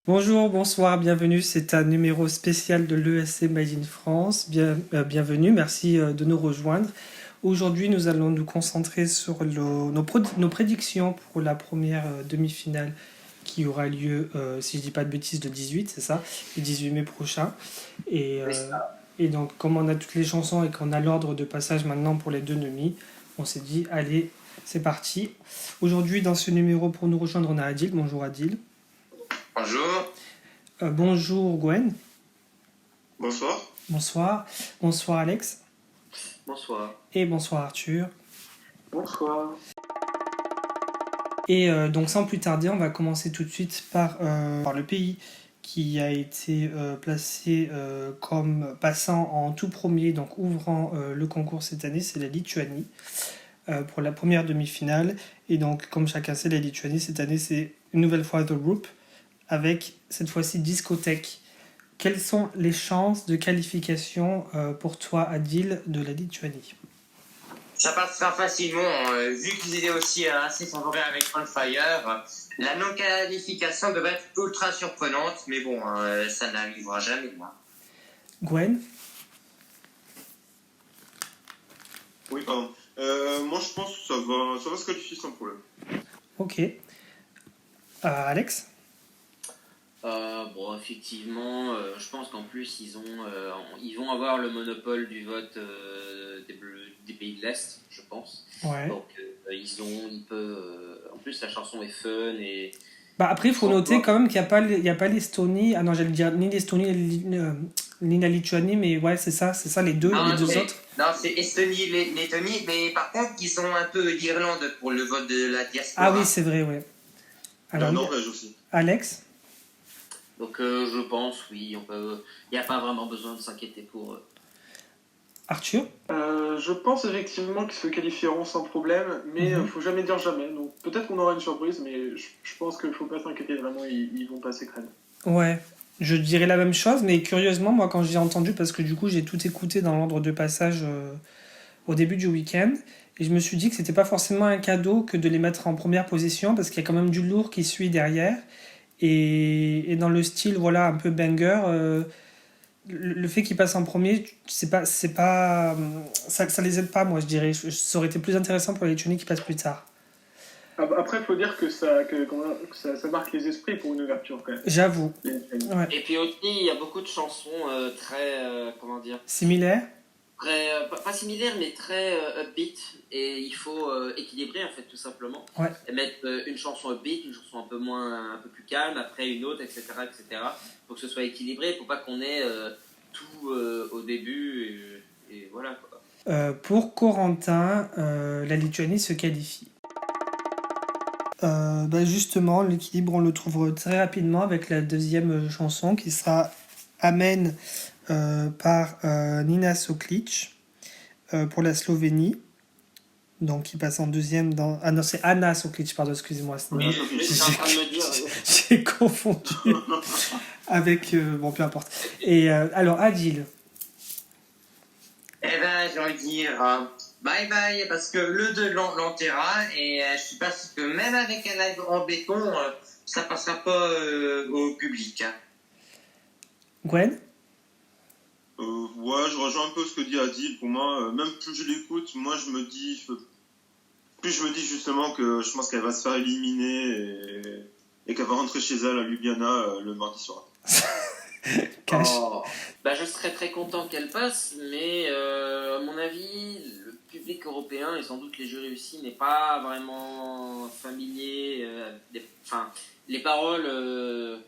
Bonjour, bonsoir, bienvenue. C'est un numéro spécial de l'ESC Made in France. Bienvenue, merci de nous rejoindre. Aujourd'hui, nous allons nous concentrer sur nos prédictions pour la première demi-finale qui aura lieu, si je ne dis pas de bêtises, le 18, c'est ça, le 18 mai prochain. Et, Oui, euh, et donc, comme on a toutes les chansons et qu'on a l'ordre de passage maintenant pour les deux demi, on s'est dit, allez, c'est parti. Aujourd'hui, dans ce numéro, pour nous rejoindre, on a Adil. Bonjour Adil. bonjour. Bonjour Gwen. Bonsoir. Bonsoir. Bonsoir Alex. Bonsoir. Et bonsoir Arthur. Bonsoir. Et donc sans plus tarder, on va commencer tout de suite par le pays qui a été placé comme passant en tout premier, donc ouvrant le concours cette année, c'est la Lituanie pour la première demi-finale. Et donc comme chacun sait, la Lituanie cette année c'est une nouvelle fois The Group avec cette fois-ci discothèque. Quelles sont les chances de qualification pour toi, Adil, de la Lituanie ? Ça passera facilement, vu qu'ils étaient aussi assez favoris avec On Fire. La non-qualification devrait être ultra surprenante, mais bon, ça n'arrivera jamais. Gwen ? Oui, pardon. Moi, je pense que ça va se qualifier sans problème. Ok. Alex ? Bon, effectivement, je pense qu'en plus, ils vont avoir le monopole du vote des pays de l'Est, je pense. Ouais. Donc, ils peuvent. En plus, la chanson est fun et. Bah après, il faut noter quand même qu'il n'y a pas l'Estonie. Ah non, j'allais dire ni l'Estonie ni la Lituanie, mais ouais, c'est ça les deux autres. Non, c'est Estonie, Lettonie, mais par contre, ils ont un peu d'Irlande pour le vote de la diaspora. Ah oui, c'est vrai, ouais. Alors, Norvège aussi. Alex ? Donc, je pense, oui, il n'y a pas vraiment besoin de s'inquiéter pour eux. Arthur ? Je pense effectivement qu'ils se qualifieront sans problème, mais faut jamais dire jamais. Donc peut-être qu'on aura une surprise, mais je pense qu'il faut pas s'inquiéter vraiment, ils vont passer crème. Ouais, je dirais la même chose, mais curieusement, moi quand j'ai entendu, parce que du coup j'ai tout écouté dans l'ordre de passage au début du week-end, et je me suis dit que c'était pas forcément un cadeau que de les mettre en première position, parce qu'il y a quand même du lourd qui suit derrière, et dans le style voilà un peu banger, le fait qu'ils passent en premier, ça les aide pas, moi je dirais. Ça aurait été plus intéressant pour les Lituaniens qui passent plus tard. Après, il faut dire que ça marque les esprits pour une ouverture quand même. J'avoue. Ouais. Et puis aussi, il y a beaucoup de chansons très, comment dire, similaires. très, pas similaires, mais très upbeat. Et il faut équilibrer, en fait, tout simplement. Ouais. Et mettre une chanson upbeat, une chanson un peu plus calme, après une autre, etc. Pour que ce soit équilibré, pour pas qu'on ait tout au début. Et voilà, quoi. Pour Corentin, la Lituanie se qualifie. Justement, l'équilibre, on le trouve très rapidement avec la deuxième chanson qui sera Amen par Nina Soklic pour la Slovénie. Donc, qui passe en deuxième dans... Ah non, c'est Anna Soklic, pardon, excusez-moi. Oui, j'étais en train de me dire. J'ai confondu avec... bon, peu importe. Et alors, Adil. Eh ben, j'ai envie de dire bye bye, parce que le 2 l'enterra, et je suis pas sûr que même avec un live en béton, ça passera pas au public. Hein. Gwen ? Ouais, je rejoins un peu ce que dit Adil. Pour moi, même plus je l'écoute, plus je me dis justement que je pense qu'elle va se faire éliminer et qu'elle va rentrer chez elle à Ljubljana le mardi soir. Cache. Je serais très content qu'elle passe, mais à mon avis, le public européen et sans doute les jurys aussi n'est pas vraiment familier. Les paroles,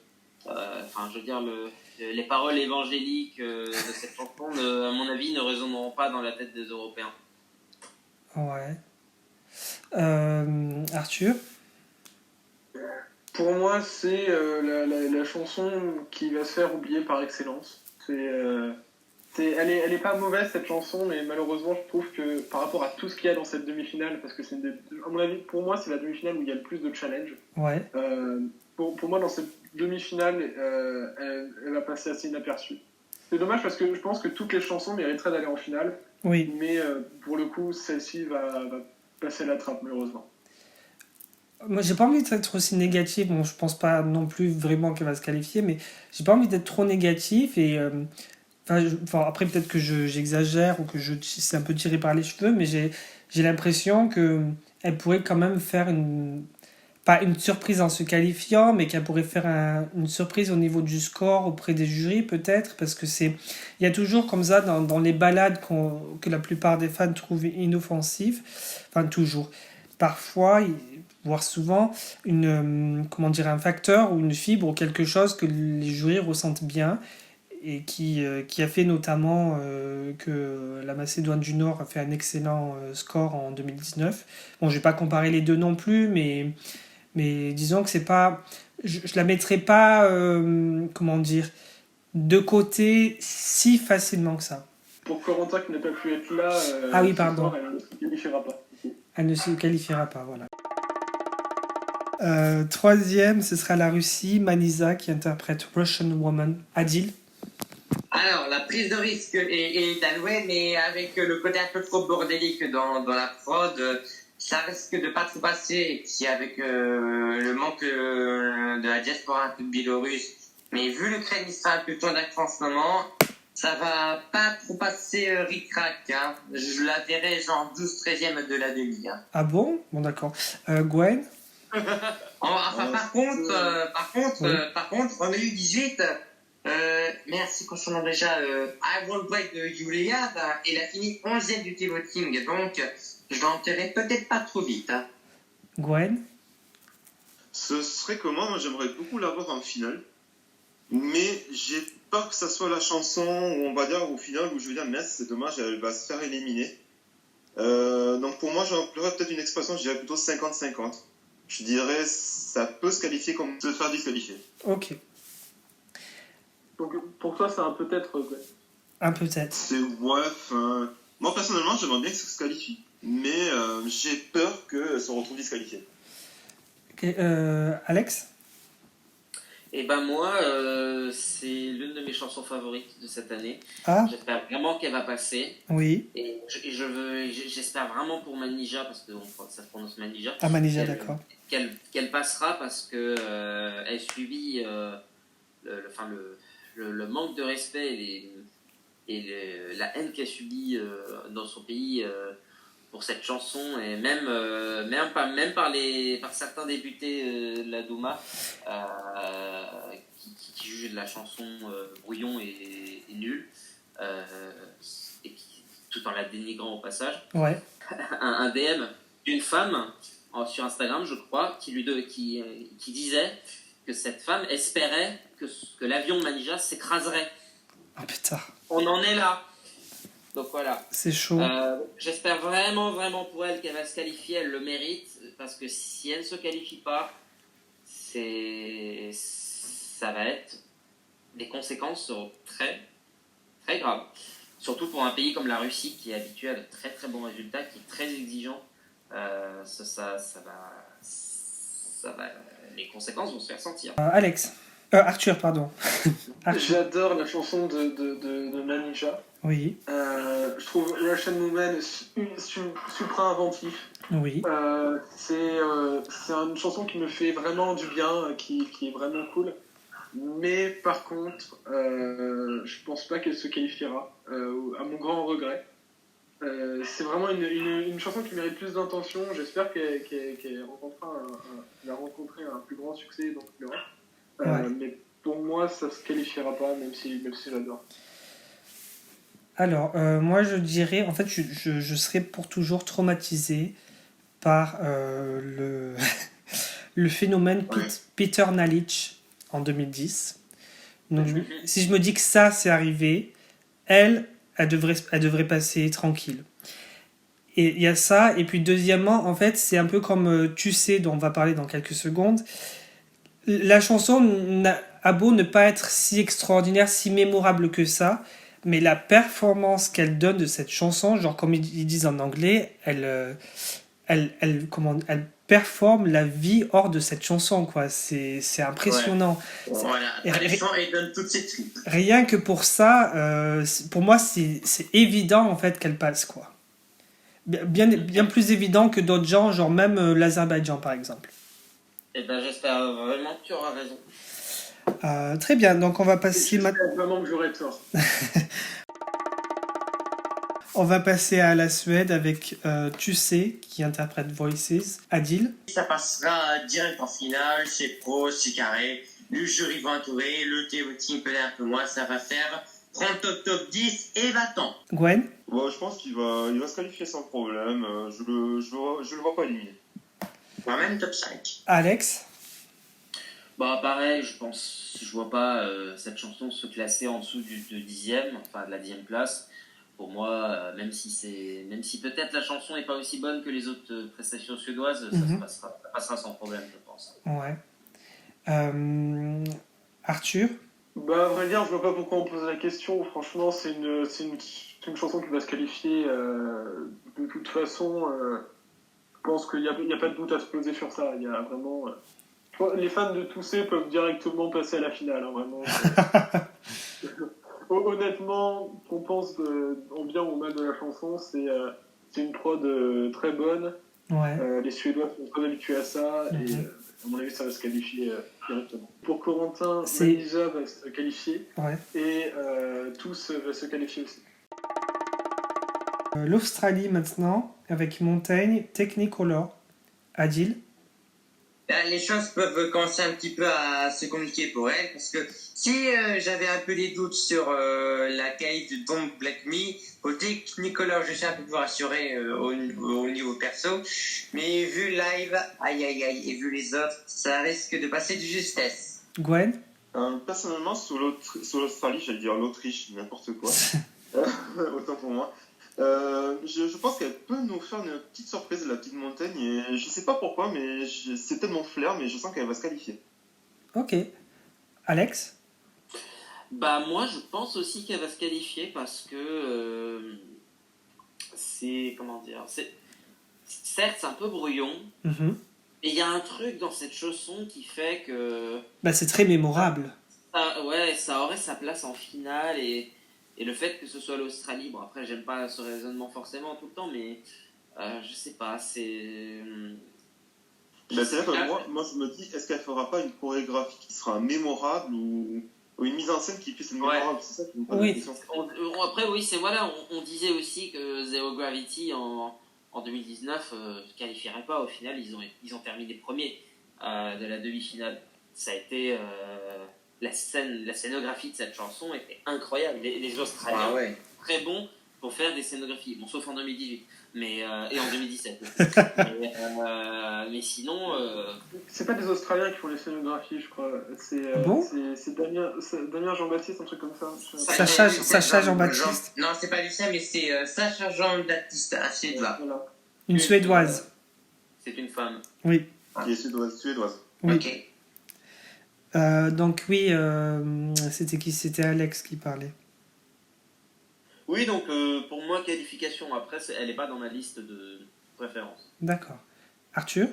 les paroles évangéliques de cette chanson, à mon avis, ne résonneront pas dans la tête des Européens. Ouais. Arthur ? Pour moi, c'est la chanson qui va se faire oublier par excellence. Elle est pas mauvaise cette chanson, mais malheureusement, je trouve que par rapport à tout ce qu'il y a dans cette demi-finale, parce que à mon avis, pour moi, c'est la demi-finale où il y a le plus de challenge. Ouais. Pour moi, dans cette demi-finale, elle va passer assez inaperçue. C'est dommage parce que je pense que toutes les chansons mériteraient d'aller en finale, Oui. mais pour le coup, celle-ci va passer la trappe, malheureusement. Moi, j'ai pas envie d'être aussi négatif. Bon, je pense pas non plus vraiment qu'elle va se qualifier, mais j'ai pas envie d'être trop négatif. Et enfin, après, peut-être que j'exagère ou que c'est un peu tiré par les cheveux, mais j'ai l'impression que elle pourrait quand même faire pas une surprise en se qualifiant, mais qu'elle pourrait faire une surprise au niveau du score auprès des jurys, peut-être, parce que il y a toujours comme ça dans les ballades que la plupart des fans trouvent inoffensives, enfin toujours. Parfois, voire souvent, comment dire, un facteur ou une fibre ou quelque chose que les jurys ressentent bien et qui a fait notamment que la Macédoine du Nord a fait un excellent score en 2019. Bon, je vais pas comparer les deux non plus, mais disons que c'est pas, je la mettrai pas, comment dire, de côté si facilement que ça. Pour Corentin qui n'a pas pu être là, Ah oui, ce pardon. soir, elle ne se qualifiera pas. Elle ne se qualifiera pas, voilà. Troisième, ce sera la Russie, Manisa qui interprète Russian Woman. Adil. Alors, la prise de risque est allouée, mais avec le côté un peu trop bordélique dans la prod, ça risque de pas trop passer. Et puis avec le manque de la diaspora un peu biélorusse, mais vu le crédit sera un peu tourné en ce moment, ça va pas trop passer ric-rac. Hein. Je la verrai genre 12-13e de la demi. Hein. Ah bon? Bon, d'accord. Gwen. Enfin, par contre, en 2018, merci concernant déjà I Won't Break de Yulia, elle a fini 11e du T-Voting, donc je l'enterrai peut-être pas trop vite. Hein. Gwen. Ce serait comment? Moi, j'aimerais beaucoup la voir en finale. Mais j'ai peur que ça soit la chanson où on va dire au final, où je vais dire, mais c'est dommage, elle va se faire éliminer. Donc pour moi, j'emploierais peut-être une expression, je dirais plutôt 50-50. Je dirais, ça peut se qualifier comme se faire disqualifier. Ok. Donc pour toi, c'est un peut-être, quoi. Un peut-être. C'est ouais, moi personnellement, j'aimerais bien que ça se qualifie. Mais j'ai peur qu'elle se retrouve disqualifiée. Ok, Alex. Et ben moi, c'est l'une de mes chansons favorites de cette année. Ah, J'espère vraiment qu'elle va passer. oui. Et j'espère vraiment pour Manija, parce que ça se prononce Manija. Ah, Manija, d'accord. Qu'elle passera parce que elle subit le manque de respect et la haine qu'elle subit dans son pays pour cette chanson, et même par certains députés de la Douma qui jugent de la chanson brouillon et nulle, tout en la dénigrant au passage. Ouais. Un DM d'une femme sur Instagram, je crois, qui disait que cette femme espérait que l'avion de Manija s'écraserait. Ah, putain. On en est là. Donc voilà. C'est chaud. J'espère vraiment, vraiment pour elle qu'elle va se qualifier. Elle le mérite. Parce que si elle ne se qualifie pas, ça va être... Les conséquences seront très, très graves. Surtout pour un pays comme la Russie qui est habitué à de très, très bons résultats, qui est très exigeant. Les conséquences vont se faire sentir. Alex. Arthur, pardon. Arthur. J'adore la chanson de Manija. Oui. Je trouve Russian Woman supra inventif. Oui. C'est une chanson qui me fait vraiment du bien, qui est vraiment cool. Mais par contre, je pense pas qu'elle se qualifiera, à mon grand regret. C'est vraiment une chanson qui mérite plus d'intention. J'espère qu'elle va rencontrer un plus grand succès dans toute l'Europe. Ouais. Mais pour moi, ça se qualifiera pas, même si j'adore. Alors, moi je dirais, en fait, je serais pour toujours traumatisé par le phénomène Peter Nalic en 2010. Donc, si je me dis que ça, c'est arrivé, elle devrait passer tranquille. Et il y a ça, et puis deuxièmement, en fait, c'est un peu comme Tu sais, dont on va parler dans quelques secondes. La chanson a beau ne pas être si extraordinaire, si mémorable que ça, mais la performance qu'elle donne de cette chanson, genre comme ils disent en anglais, elle elle performe la vie hors de cette chanson, quoi. C'est impressionnant. Voilà, Et- après les chants, elle donne toutes ses tripes. Rien que pour ça, pour moi, c'est évident en fait qu'elle passe, quoi. Bien plus évident que d'autres gens, genre même l'Azerbaïdjan par exemple. Et ben j'espère vraiment que tu auras raison. Très bien, donc on va passer J'espère vraiment que j'aurai tort. On va passer à la Suède avec Tu sais qui interprète Voices. Adil. Ça passera direct en finale, c'est pro, c'est carré. Le jury va entourer, le team peut l'être que moi, ça va faire 30 top 10 et va-t'en. Gwen. Bon, je pense qu'il va se qualifier sans problème. Je le vois pas éliminé. Voire même top 5. Alex. Bah pareil, je vois pas cette chanson se classer en dessous de dixième, enfin de la 10e place. Pour moi, même si peut-être la chanson n'est pas aussi bonne que les autres prestations suédoises, ça passera sans problème, je pense. Ouais. Arthur. Bah, à vrai dire, je vois pas pourquoi on pose la question. Franchement, c'est une chanson qui va se qualifier de toute façon. Je pense qu'il n'y a pas de doute à se poser sur ça. Il y a vraiment. Les fans de Toussé peuvent directement passer à la finale, hein, vraiment. Honnêtement, qu'on pense en bien ou en mal de la chanson, c'est une prod très bonne. Ouais. Les Suédois sont très habitués à ça et à mon avis, ça va se qualifier directement. Pour Corentin, Manija va se qualifier et Tous va se qualifier aussi. L'Australie maintenant avec Montaigne, Technicolor. Adil. Les choses peuvent commencer un petit peu à se compliquer pour elle, parce que si j'avais un peu des doutes sur la qualité de Don't Black Me, côté Nicolas, je suis un peu plus rassuré au niveau perso, mais vu live, aïe, et vu les autres, ça risque de passer de justesse. Gwen. Personnellement, sur l'Australie, j'allais dire l'Autriche, n'importe quoi. Autant pour moi. Je pense qu'elle peut nous faire une petite surprise, la petite Montagne, et je sais pas pourquoi, mais c'est peut-être mon flair, mais je sens qu'elle va se qualifier. Ok. Alex. Bah moi je pense aussi qu'elle va se qualifier parce que certes c'est un peu brouillon, mais il y a un truc dans cette chanson qui fait que c'est très mémorable. Ça aurait sa place en finale et le fait que ce soit l'Australie, bon après j'aime pas ce raisonnement forcément tout le temps, mais je sais pas, c'est... C'est-à-dire que moi je me dis, est-ce qu'elle fera pas une chorégraphie qui sera mémorable ou une mise en scène qui puisse être mémorable? C'est ça qui me pose la question. Après oui, on disait aussi que Zero Gravity en 2019 ne qualifierait pas, au final ils ont terminé premiers de la demi-finale. Ça a été... La scénographie de cette chanson était incroyable. Les Australiens, très bons pour faire des scénographies. Bon, sauf en 2018, et en 2017. mais sinon... C'est pas des Australiens qui font les scénographies, je crois. C'est Damien Jean-Baptiste, un truc comme ça. Sacha Jean-Baptiste. Non, c'est pas Lucien, mais c'est Sacha Jean-Baptiste, un Suédois. Voilà. Une Suédoise. C'est une femme. Oui. Qui est suédoise. Oui. Ok. Donc oui, c'était qui? C'était Alex qui parlait. Oui, donc pour moi, qualification. Après, elle n'est pas dans ma liste de préférence. D'accord. Arthur?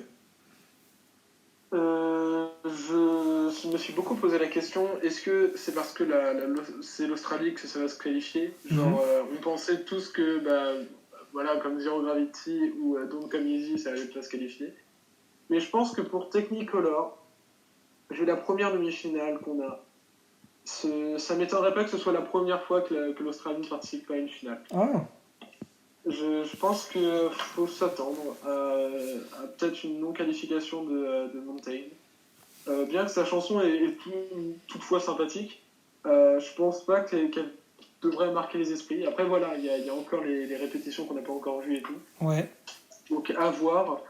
Je me suis beaucoup posé la question, est-ce que c'est parce que c'est l'Australie que ça va se qualifier? Genre, on pensait tous que, voilà, comme Zero Gravity ou Don't Come Easy, ça allait pas se qualifier. Mais je pense que pour Technicolor, vu la première demi-finale qu'on a, ça m'étonnerait pas que ce soit la première fois que l'Australie ne participe pas à une finale. Oh. Je pense qu'il faut s'attendre à peut-être une non-qualification de Montaigne. Bien que sa chanson est toutefois sympathique, je pense pas qu'elle devrait marquer les esprits. Après voilà, il y a encore les répétitions qu'on n'a pas encore vues et tout. Ouais. Donc à voir.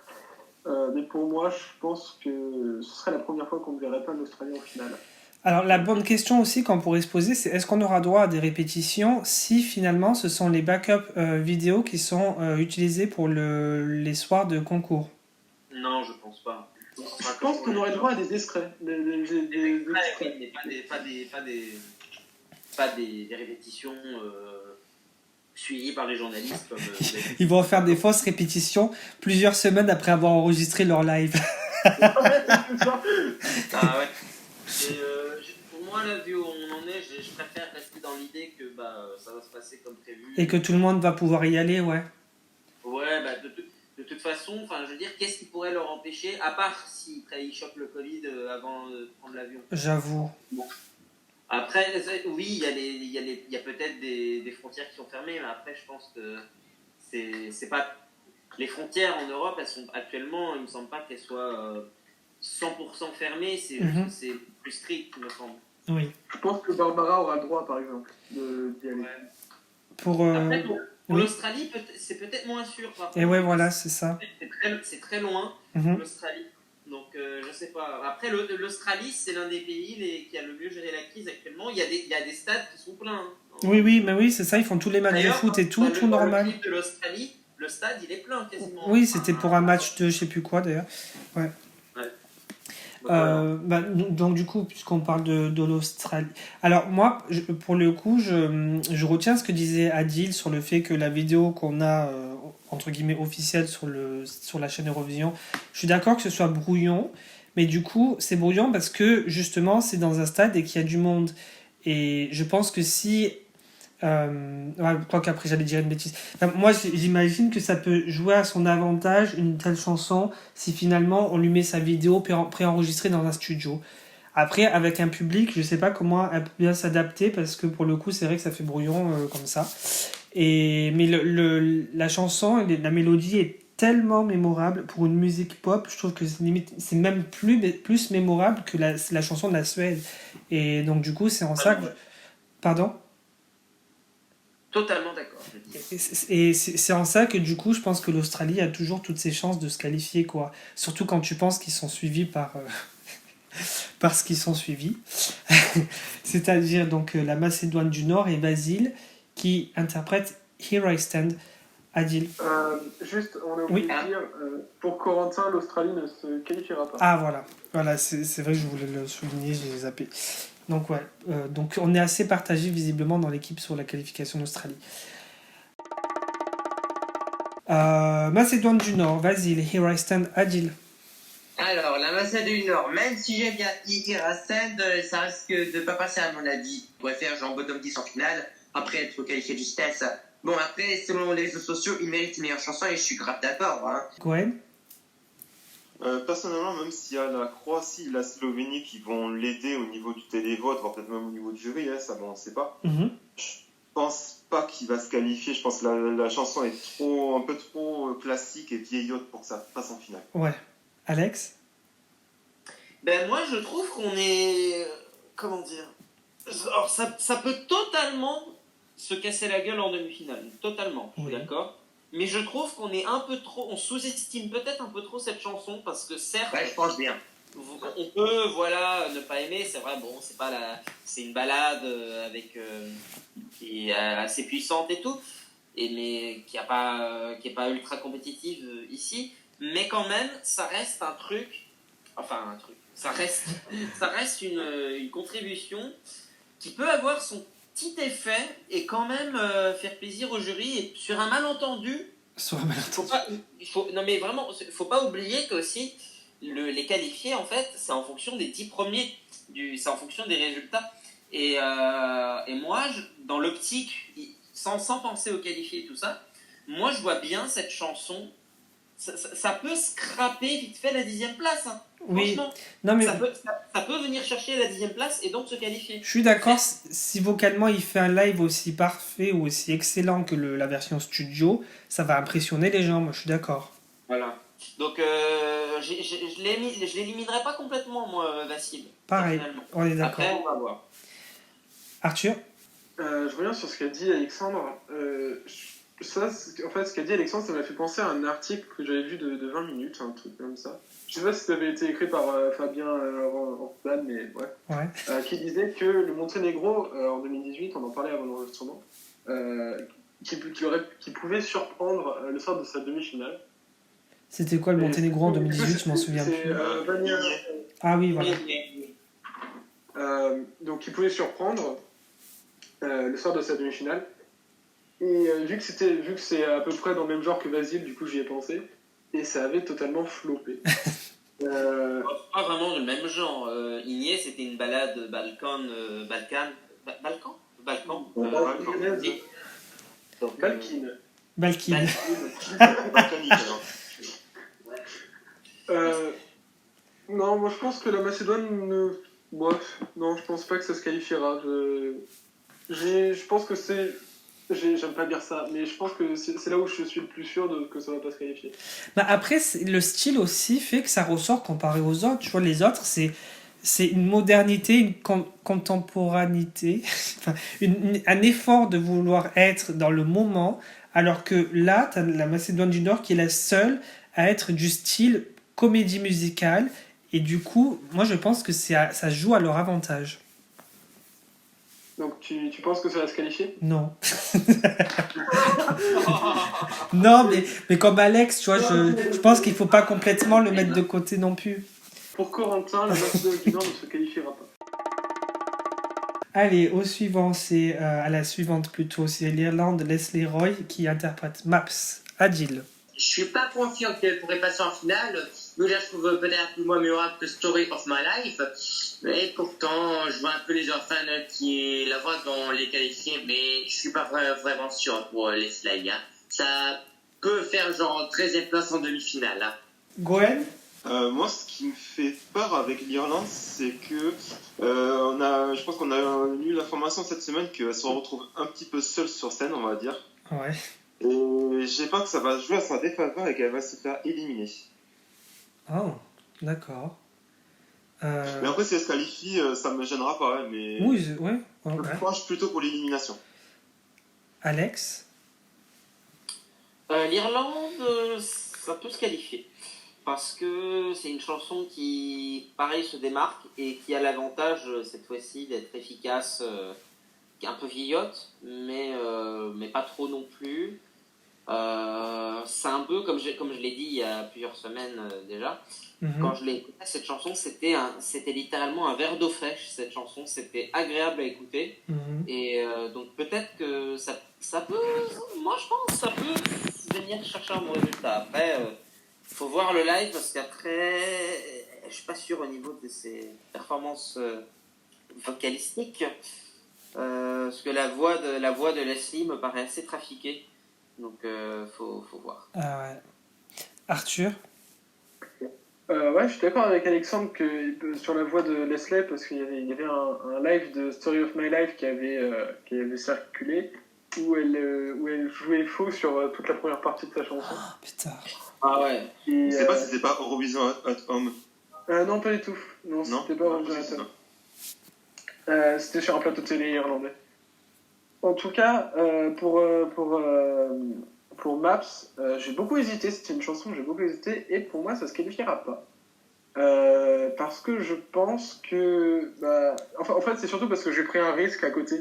Mais pour moi, je pense que ce serait la première fois qu'on ne verrait pas l'Australie en finale. Alors la bonne question aussi qu'on pourrait se poser, c'est est-ce qu'on aura droit à des répétitions si finalement ce sont les backups vidéo qui sont utilisés pour les soirs de concours? Non, je pense pas. Je pense qu'on aurait droit à des extraits. Des extraits. Mais pas des répétitions suivis par les journalistes comme Ils vont faire des fausses répétitions plusieurs semaines après avoir enregistré leur live. Ah ouais. Et, pour moi, là, vu où on en est, je préfère rester dans l'idée que ça va se passer comme prévu. Et que tout le monde va pouvoir y aller, ouais. Ouais, de toute façon, je veux dire, qu'est-ce qui pourrait leur empêcher, à part s'ils chopent le Covid avant de prendre l'avion. J'avoue. Bon. Après, oui, il y a peut-être des frontières qui sont fermées, mais après, je pense que c'est pas... Les frontières en Europe, elles sont actuellement, il me semble pas qu'elles soient 100% fermées, c'est c'est plus strict, il me semble. Oui. Je pense que Barbara aura le droit, par exemple, d'y aller. Ouais. Pour, Après, pour oui. l'Australie, c'est peut-être moins sûr. Par contre. Et ouais, voilà, c'est ça. C'est très loin, Mhm. l'Australie. Donc, je sais pas. Après, l'Australie, c'est l'un des pays qui a le mieux géré la crise actuellement. Il y a des stades qui sont pleins. Hein. Oui, mais oui, c'est ça, ils font tous les matchs de D'ailleurs, foot et tout dans le normal. clip de l'Australie, le stade, il est plein quasiment. Oui, c'était pour un match de je sais plus quoi d'ailleurs. Ouais. Donc, voilà. Donc du coup, puisqu'on parle de l'Australie. Alors moi, pour le coup, je retiens ce que disait Adil sur le fait que la vidéo qu'on a, entre guillemets, officielle sur la chaîne Eurovision, je suis d'accord que ce soit brouillon, mais du coup, c'est brouillon parce que justement, c'est dans un stade et qu'il y a du monde. Et je pense que si... ouais, quoi qu'après j'allais dire une bêtise. Enfin, moi j'imagine que ça peut jouer à son avantage une telle chanson si finalement on lui met sa vidéo préenregistrée dans un studio. Après avec un public je sais pas comment elle peut bien s'adapter parce que pour le coup c'est vrai que ça fait brouillon comme ça. Mais la chanson, la mélodie est tellement mémorable pour une musique pop, je trouve que c'est même plus mémorable que la chanson de la Suède. Et donc du coup c'est en ça que... Pardon ? Totalement d'accord. Et c'est en ça que du coup je pense que l'Australie a toujours toutes ses chances de se qualifier, quoi. Surtout quand tu penses qu'ils sont suivis par ce qu'ils sont suivis. C'est-à-dire donc la Macédoine du Nord et Basile qui interprète Here I Stand. Adil. Juste, on a oublié de dire, pour Corentin, l'Australie ne se qualifiera pas. Ah voilà, c'est vrai que je voulais le souligner, j'ai zappé. Donc ouais, donc on est assez partagé visiblement dans l'équipe sur la qualification d'Australie. Macédoine du Nord, Basile, Here I Stand, Adil. Alors, la Macédoine du Nord, même si j'aime bien Iracend, ça risque de pas passer à mon avis. On pourrait faire genre bottom 10 en finale, après être qualifié de justesse. Bon, après, selon les réseaux sociaux, il mérite une meilleure chanson et je suis grave d'accord. Hein. Gwen. Personnellement, même s'il y a la Croatie et la Slovénie qui vont l'aider au niveau du télévote, voire peut-être même au niveau du jury, ça bon, on ne sait pas. Mm-hmm. Je pense pas qu'il va se qualifier. Je pense que la chanson est un peu trop classique et vieillotte pour que ça passe en finale. Ouais. Alex. Ben moi, je trouve qu'on est... Comment dire? Alors, ça peut totalement se casser la gueule en demi-finale. Totalement, je suis d'accord. Mais je trouve qu'on est un peu trop... On sous-estime peut-être un peu trop cette chanson parce que certes... Ouais, je pense bien. On peut, voilà, ne pas aimer, c'est vrai, bon, c'est une balade qui est assez puissante et tout, mais qui est pas ultra compétitive ici, mais quand même, ça reste ça reste une contribution qui peut avoir son petit effet et quand même faire plaisir au jury et sur un malentendu. Non mais vraiment, faut pas oublier que aussi les qualifiés, en fait, c'est en fonction des 10 premiers, c'est en fonction des résultats. Et moi, dans l'optique, sans penser aux qualifiés et tout ça, moi, je vois bien cette chanson. Ça peut scraper vite fait la 10e place. Hein. Oui. Franchement, non, mais... ça peut venir chercher la 10e place et donc se qualifier. Je suis d'accord, si vocalement il fait un live aussi parfait ou aussi excellent que la version studio, ça va impressionner les gens, moi je suis d'accord. Voilà. Donc, je l'éliminerai pas complètement, moi, Vassil. Pareil, on est d'accord. Après, on va voir. Arthur. Je reviens sur ce qu'a dit Alexandre. En fait, ce qu'a dit Alexandre, ça m'a fait penser à un article que j'avais vu de 20 minutes, un truc comme ça. Je sais pas si ça avait été écrit par Fabien Orban, mais ouais. Qui disait que le Monténégro, en 2018, on en parlait avant l'enregistrement, qui pouvait surprendre le sort de sa demi-finale. C'était quoi le Monténégro en 2018? Je m'en souviens plus. Ah oui, voilà. Donc, il pouvait surprendre le sort de sa demi-finale. Et vu que c'est à peu près dans le même genre que Basile, du coup j'y ai pensé. Et ça avait totalement floppé. Pas vraiment le même genre. Igné, c'était une balade Balkan. Balkan. Et- donc, Balkin. Balkin. Balkanique, alors. Non, moi je pense que la Macédoine ne. Bref, non, je pense pas que ça se qualifiera. Je pense que c'est. J'aime pas dire ça, mais je pense que c'est là où je suis le plus sûr que ça va pas se qualifier. Bah après, le style aussi fait que ça ressort comparé aux autres. Tu vois, les autres, c'est une modernité, une contemporanéité, enfin, un effort de vouloir être dans le moment, alors que là, tu as la Macédoine du Nord qui est la seule à être du style comédie musicale. Et du coup, moi je pense que ça joue à leur avantage. Donc tu penses que ça va se qualifier? Non. Non, mais comme Alex, tu vois, je pense qu'il faut pas complètement le mettre de côté non plus. Pour Corentin, la Macédoine du Nord ne se qualifiera pas. Allez, au suivant, c'est à la suivante plutôt, c'est l'Irlande, Leslie Roy qui interprète Maps. Adil. Je suis pas confiant qu'elle pourrait passer en finale. Nous, je la trouve peut-être un peu moins mémorable que Story of My Life. Et pourtant, je vois un peu les orphanes qui la voient dans les qualifiés, mais je suis pas vraiment sûr pour les slides. Hein. Ça peut faire genre 13e place en demi-finale. Hein. Gwen. Moi, ce qui me fait peur avec l'Irlande, c'est que je pense qu'on a eu l'information cette semaine qu'elle se retrouve un petit peu seule sur scène, on va dire. Ouais. Et j'ai peur que ça va jouer à sa défaveur et qu'elle va se faire éliminer. Oh, d'accord. Mais après, si elle se qualifie, ça me gênera pas, hein, mais Oui, ouais. je penche plutôt pour l'élimination. Alex. L'Irlande, ça peut se qualifier. Parce que c'est une chanson qui, pareil, se démarque et qui a l'avantage, cette fois-ci, d'être efficace, qui est un peu vieillotte, mais pas trop non plus. C'est un peu, comme je l'ai dit il y a plusieurs semaines déjà, quand je l'ai écouté, cette chanson, c'était littéralement un verre d'eau fraîche, cette chanson, c'était agréable à écouter. Et donc peut-être que ça peut, moi je pense, ça peut venir chercher un bon résultat. Après, il faut voir le live parce qu'après, je suis pas sûr au niveau de ses performances vocalistiques, parce que la voix de Leslie me paraît assez trafiquée. Donc, faut voir. Ah ouais. Arthur. Ouais, je suis d'accord avec Alexandre sur la voix de Leslie parce qu'il y avait un live de Story of My Life qui avait circulé où elle jouait faux sur toute la première partie de sa chanson. Oh, putain. Ah ouais. Je sais pas si c'était pas Eurovision at Home. Non, pas du tout. Non, c'était pas Eurovision at Home. C'était sur un plateau de télé irlandais. En tout cas, pour Maps, j'ai beaucoup hésité. C'était une chanson que j'ai beaucoup hésité. Et pour moi, ça se qualifiera pas. Parce que je pense que... en fait, c'est surtout parce que j'ai pris un risque à côté.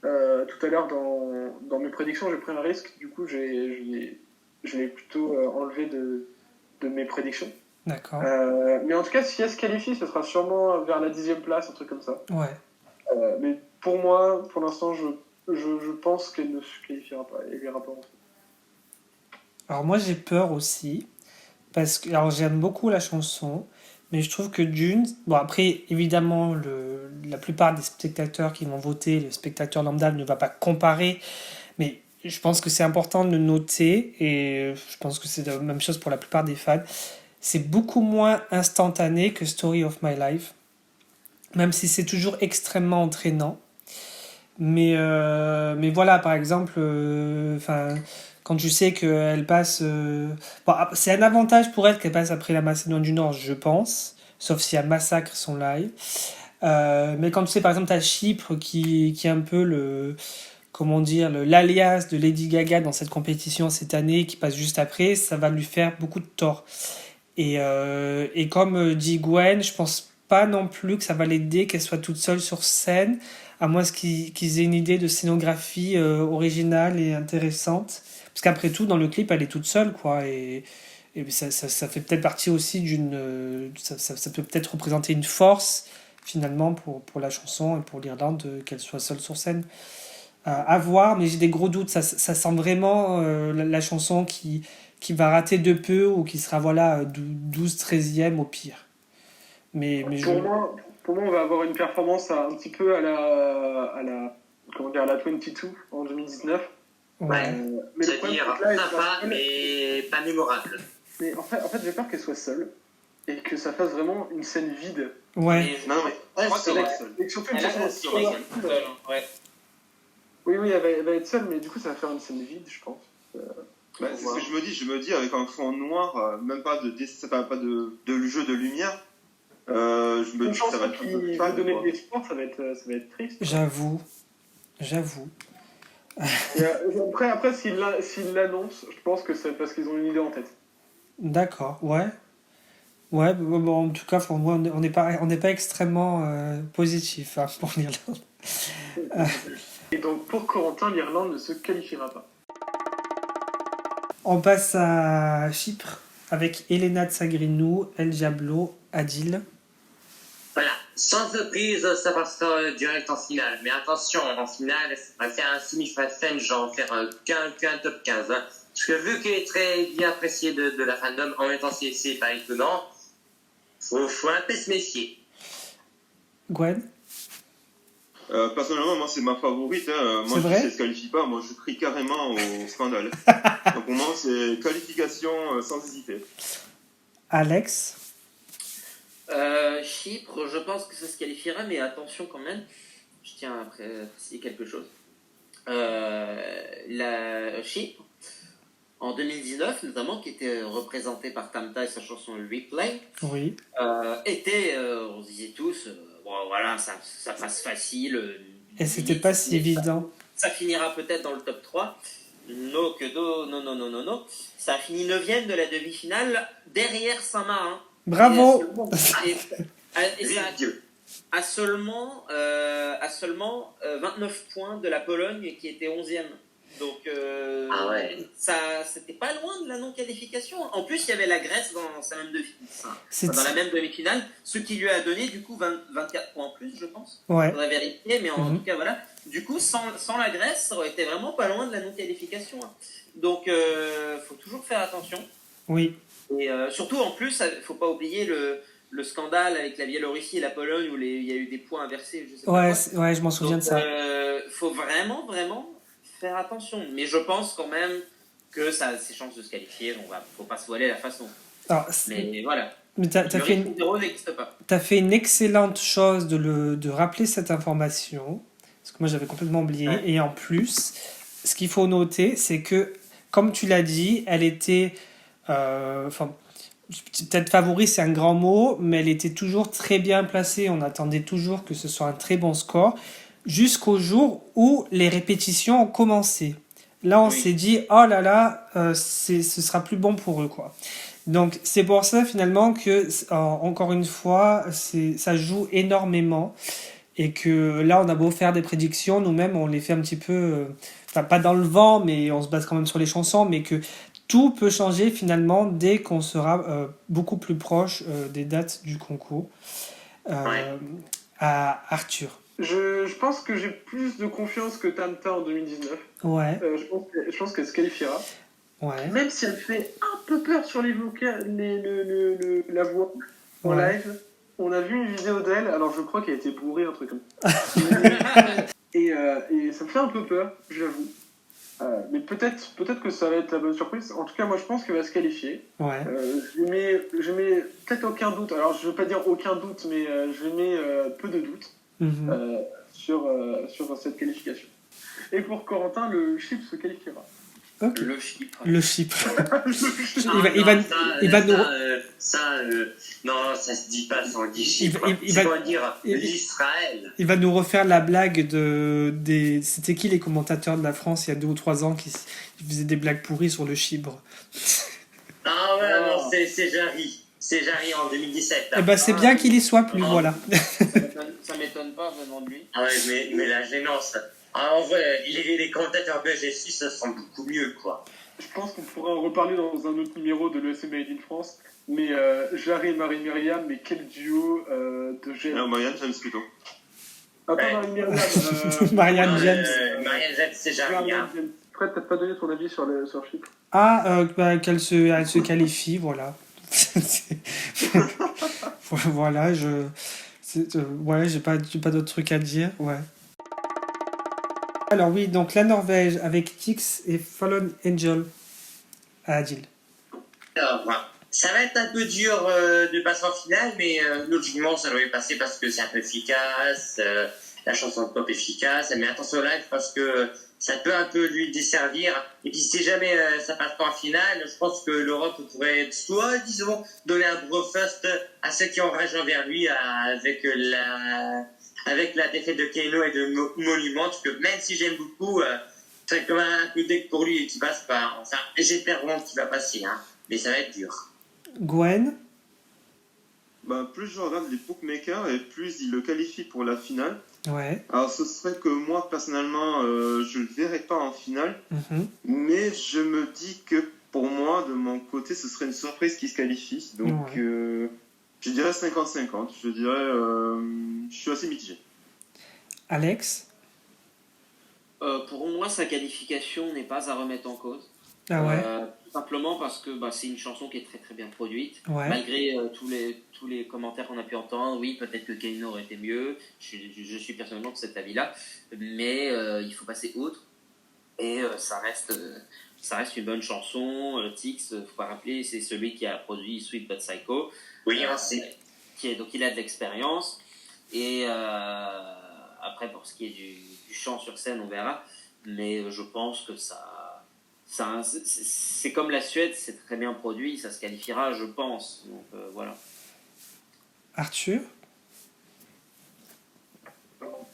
Tout à l'heure, dans mes prédictions, j'ai pris un risque. Du coup, je l'ai plutôt enlevé de mes prédictions. D'accord. Mais en tout cas, si elle se qualifie, ce sera sûrement vers la 10e place, un truc comme ça. Ouais. Mais pour moi, pour l'instant, je pense qu'elle ne se qualifiera pas. Elle ira pas en fait. Alors moi j'ai peur aussi, parce que alors j'aime beaucoup la chanson, mais je trouve que bon après évidemment la plupart des spectateurs qui vont voter, le spectateur lambda ne va pas comparer, mais je pense que c'est important de le noter, et je pense que c'est la même chose pour la plupart des fans, c'est beaucoup moins instantané que Story of My Life, même si c'est toujours extrêmement entraînant. Mais voilà, par exemple, quand tu sais qu'elle passe... bon, c'est un avantage pour elle qu'elle passe après la Macédoine du Nord, je pense, sauf si elle massacre son live. Mais quand tu sais, par exemple, t'as Chypre qui est un peu comment dire, l'alias de Lady Gaga dans cette compétition cette année, qui passe juste après, ça va lui faire beaucoup de tort. Et comme dit Gwen, je pense pas non plus que ça va l'aider qu'elle soit toute seule sur scène, à moins qu'ils aient une idée de scénographie originale et intéressante. Parce qu'après tout, dans le clip, elle est toute seule, quoi. Et ça fait peut-être partie aussi d'une... ça peut peut-être représenter une force, finalement, pour la chanson et pour l'Irlande, qu'elle soit seule sur scène. À voir, mais j'ai des gros doutes. Ça sent vraiment la chanson qui va rater de peu ou qui sera voilà 12-13e au pire. Mais Pour moi, on va avoir une performance un petit peu comment dire, à la 22 en 2019. ouais. Mais le problème, C'est-à-dire c'est que là, elle sera sympa, seule. mais pas mémorable. Mais en fait, j'ai peur qu'elle soit seule et que ça fasse vraiment une scène vide. Ouais. Non, mais elle crois que sera ouais. seule. Et que surtout une Elle a chanson aussi, trop ouais, rapide. ouais. Oui, elle va être seule, mais du coup, ça va faire une scène vide, je pense. Bah, c'est ce que je me dis. Je me dis avec un fond noir, même pas pas de jeu de lumière. Je me Une dis que ça chanson va être un qui peu plus va fade, donner quoi. de l'espoir, ça va être triste. J'avoue. Et, après, s'ils l'annoncent, je pense que c'est parce qu'ils ont une idée en tête. D'accord. Ouais. Ouais. Bon, en tout cas, pour moi, on n'est pas extrêmement positif hein, pour l'Irlande. Et donc, pour Corentin, l'Irlande ne se qualifiera pas. On passe à Chypre avec Elena Tsagrinou, El Diablo, Adil. Voilà, sans surprise, ça passera direct en finale. Mais attention, en finale, on va faire un semi-final, genre faire qu'un top 15. Hein. Parce que vu qu'il est très bien apprécié de la fandom, en même temps, c'est pas étonnant, faut un peu se méfier. Gwen. Personnellement, moi, c'est ma favorite. Hein. Moi, C'est vrai si elle se qualifie pas, moi, je crie carrément au scandale. Donc, pour moi, c'est qualification sans hésiter. Alex. Chypre, je pense que ça se qualifiera, mais attention quand même, je tiens à préciser quelque chose. La Chypre, en 2019 notamment, qui était représentée par Tamta et sa chanson Replay, Oui. on se disait tous, bon voilà, ça passe facile. Et c'était pas si évident. Ça finira peut-être dans le top 3. Non. Ça a fini 9e de la demi-finale, derrière Saint-Marin. Bravo. Et ça à seulement 29 points de la Pologne qui était 11e. Donc Ah ouais. ça c'était pas loin de la non-qualification. En plus, il y avait la Grèce dans la même demi-finale, ce qui lui a donné du coup 24 points en plus, je pense. Ouais. On a vérifié, mais en tout cas voilà. Du coup, sans la Grèce, ça aurait été vraiment pas loin de la non-qualification. Hein. Donc faut toujours faire attention. Oui. Et surtout, en plus, il ne faut pas oublier le scandale avec la Biélorussie et la Pologne où il y a eu des points inversés. Je sais pas quoi. Ouais, je m'en souviens de ça. Il faut vraiment faire attention. Mais je pense quand même que ça a ses chances de se qualifier. Il ne faut pas se voiler la façon. Alors, Mais voilà. mais t'as n'existe pas. fait une excellente chose de rappeler cette information. Parce que moi, j'avais complètement oublié. Ouais. Et en plus, ce qu'il faut noter, c'est que, comme tu l'as dit, elle était... peut-être favori, c'est un grand mot, mais elle était toujours très bien placée. On attendait toujours que ce soit un très bon score, jusqu'au jour où les répétitions ont commencé. Là, on s'est dit, oh là là, ce sera plus bon pour eux, quoi. Donc, c'est pour ça, finalement, que, encore une fois, ça joue énormément. Et que là, on a beau faire des prédictions, nous-mêmes, on les fait un petit peu... pas dans le vent, mais on se base quand même sur les chansons, mais que tout peut changer finalement dès qu'on sera beaucoup plus proche des dates du concours. À Arthur. Je pense que j'ai plus de confiance que Tamta en 2019. Ouais. Je pense qu'elle se qualifiera. Ouais. Même si elle fait un peu peur sur les la voix en live. On a vu une vidéo d'elle, alors je crois qu'elle a été bourrée, un truc comme ça. et ça me fait un peu peur, j'avoue. Mais peut-être que ça va être la bonne surprise. En tout cas, moi je pense qu'elle va se qualifier. Ouais. Je mets peut-être aucun doute. Alors je ne veux pas dire aucun doute, mais je mets peu de doute sur cette qualification. Et pour Corentin, le Chypre se qualifiera. Okay. Le Chypre. Le Chypre. Non, ça se dit pas, ça on dit Chypre. Il va dire l'Israël. Il va nous refaire la blague c'était qui les commentateurs de la France il y a 2 ou 3 ans qui faisaient des blagues pourries sur le Chypre. Ah ouais, non, c'est Jarry. C'est Jarry en 2017. Eh ben c'est bien qu'il y soit plus, voilà. Ça m'étonne pas venant de lui. Ah ouais, mais la gênance. Ah, en vrai, les commentateurs belges et suisses, ça sent beaucoup mieux, quoi. Je pense qu'on pourra en reparler dans un autre numéro de l'ESC Made in France. Mais Jarry et Marie-Myriam, mais quel duo de génie. Non, Marianne, j'aime plutôt. Attends, Ouais. Marie-Myriam. Marianne James. Marianne James, c'est Jarry. Hein. Après, t'as pas donné ton avis sur Chypre. Ah, elle se qualifie, voilà. Voilà, ouais, j'ai pas d'autres trucs à dire, ouais. Alors oui, donc la Norvège avec Tix et Fallen Angel à Adil. Alors, ça va être un peu dur de passer en finale, mais logiquement, ça doit y passer parce que c'est un peu efficace, la chanson de pop efficace, mais attention au live parce que ça peut un peu lui desservir. Et puis, si jamais ça passe pas en finale, je pense que l'Europe pourrait soit, disons, donner un brofast à ceux qui ont rage envers lui avec la défaite de Keno et de Monument, parce que même si j'aime beaucoup, c'est comme un peu deck pour lui et qu'il passe pas. Enfin, j'espère vraiment qu'il va passer, hein, mais ça va être dur. Gwen, Bah, plus je regarde les bookmakers et plus ils le qualifient pour la finale. ouais. Alors ce serait que moi personnellement je le verrais pas en finale, Mhm. mais je me dis que pour moi de mon côté ce serait une surprise qui se qualifie. Donc Ouais. je dirais 50-50. Je dirais je suis assez mitigé. Alex, Pour moi, sa qualification n'est pas à remettre en cause. ah ouais, Tout simplement parce que c'est une chanson qui est très très bien produite. ouais. Malgré tous les commentaires qu'on a pu entendre, oui, peut-être que Kano aurait été mieux. Je suis personnellement de cet avis-là. Mais il faut passer outre. Et ça reste une bonne chanson. Tix, faut pas rappeler, c'est celui qui a produit Sweet But Psycho. Oui, on sait. Donc il a de l'expérience. Et après, pour ce qui est du chant sur scène, on verra. Mais je pense que c'est comme la Suède, c'est très bien produit, ça se qualifiera, je pense. Donc voilà. Arthur,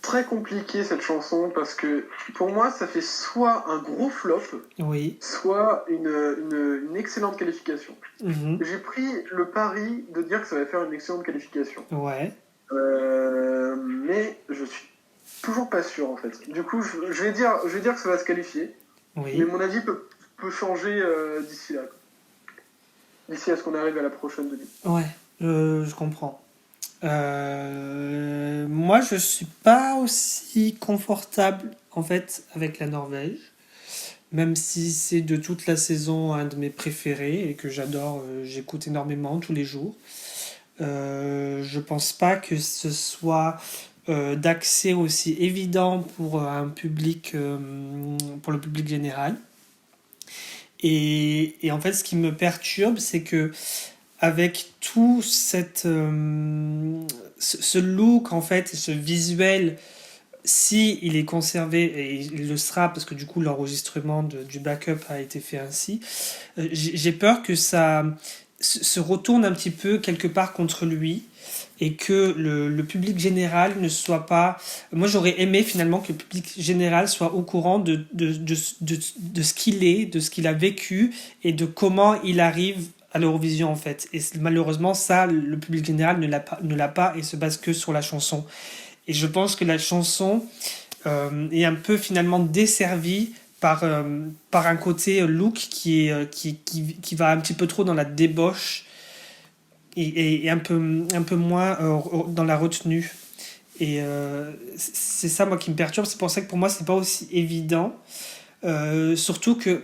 Très compliqué cette chanson parce que pour moi, ça fait soit un gros flop, oui. soit une excellente qualification. Mhm. J'ai pris le pari de dire que ça va faire une excellente qualification. Ouais, Mais je suis toujours pas sûr en fait. Du coup, je vais dire que ça va se qualifier, oui. mais mon avis peut changer d'ici là. D'ici à ce qu'on arrive à la prochaine demi. Ouais, je comprends. Moi, je suis pas aussi confortable en fait avec la Norvège, même si c'est de toute la saison un de mes préférés et que j'adore, j'écoute énormément tous les jours. Je pense pas que ce soit d'accès aussi évident pour un public, pour le public général. Et en fait, ce qui me perturbe, c'est que avec tout ce look en fait, ce visuel, si il est conservé et il le sera parce que du coup l'enregistrement du backup a été fait ainsi, j'ai peur que ça se retourne un petit peu quelque part contre lui et que le public général ne soit pas... Moi j'aurais aimé finalement que le public général soit au courant de ce qu'il est, de ce qu'il a vécu et de comment il arrive à l'Eurovision en fait. Et malheureusement ça, le public général ne l'a pas et se base que sur la chanson. Et je pense que la chanson est un peu finalement desservie par un côté look qui va un petit peu trop dans la débauche et un peu moins dans la retenue. Et c'est ça moi qui me perturbe. C'est pour ça que pour moi c'est pas aussi évident. Surtout que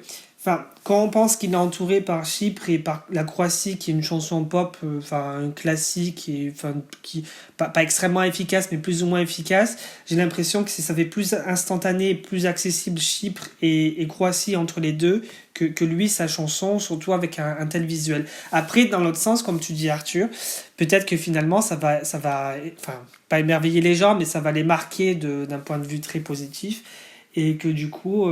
quand on pense qu'il est entouré par Chypre et par la Croatie, qui est une chanson pop, un classique, et, qui pas extrêmement efficace, mais plus ou moins efficace, j'ai l'impression que ça fait plus instantané, plus accessible Chypre et Croatie entre les deux que lui, sa chanson, surtout avec un tel visuel. Après, dans l'autre sens, comme tu dis Arthur, peut-être que finalement ça va pas émerveiller les gens, mais ça va les marquer d'un point de vue très positif, et que du coup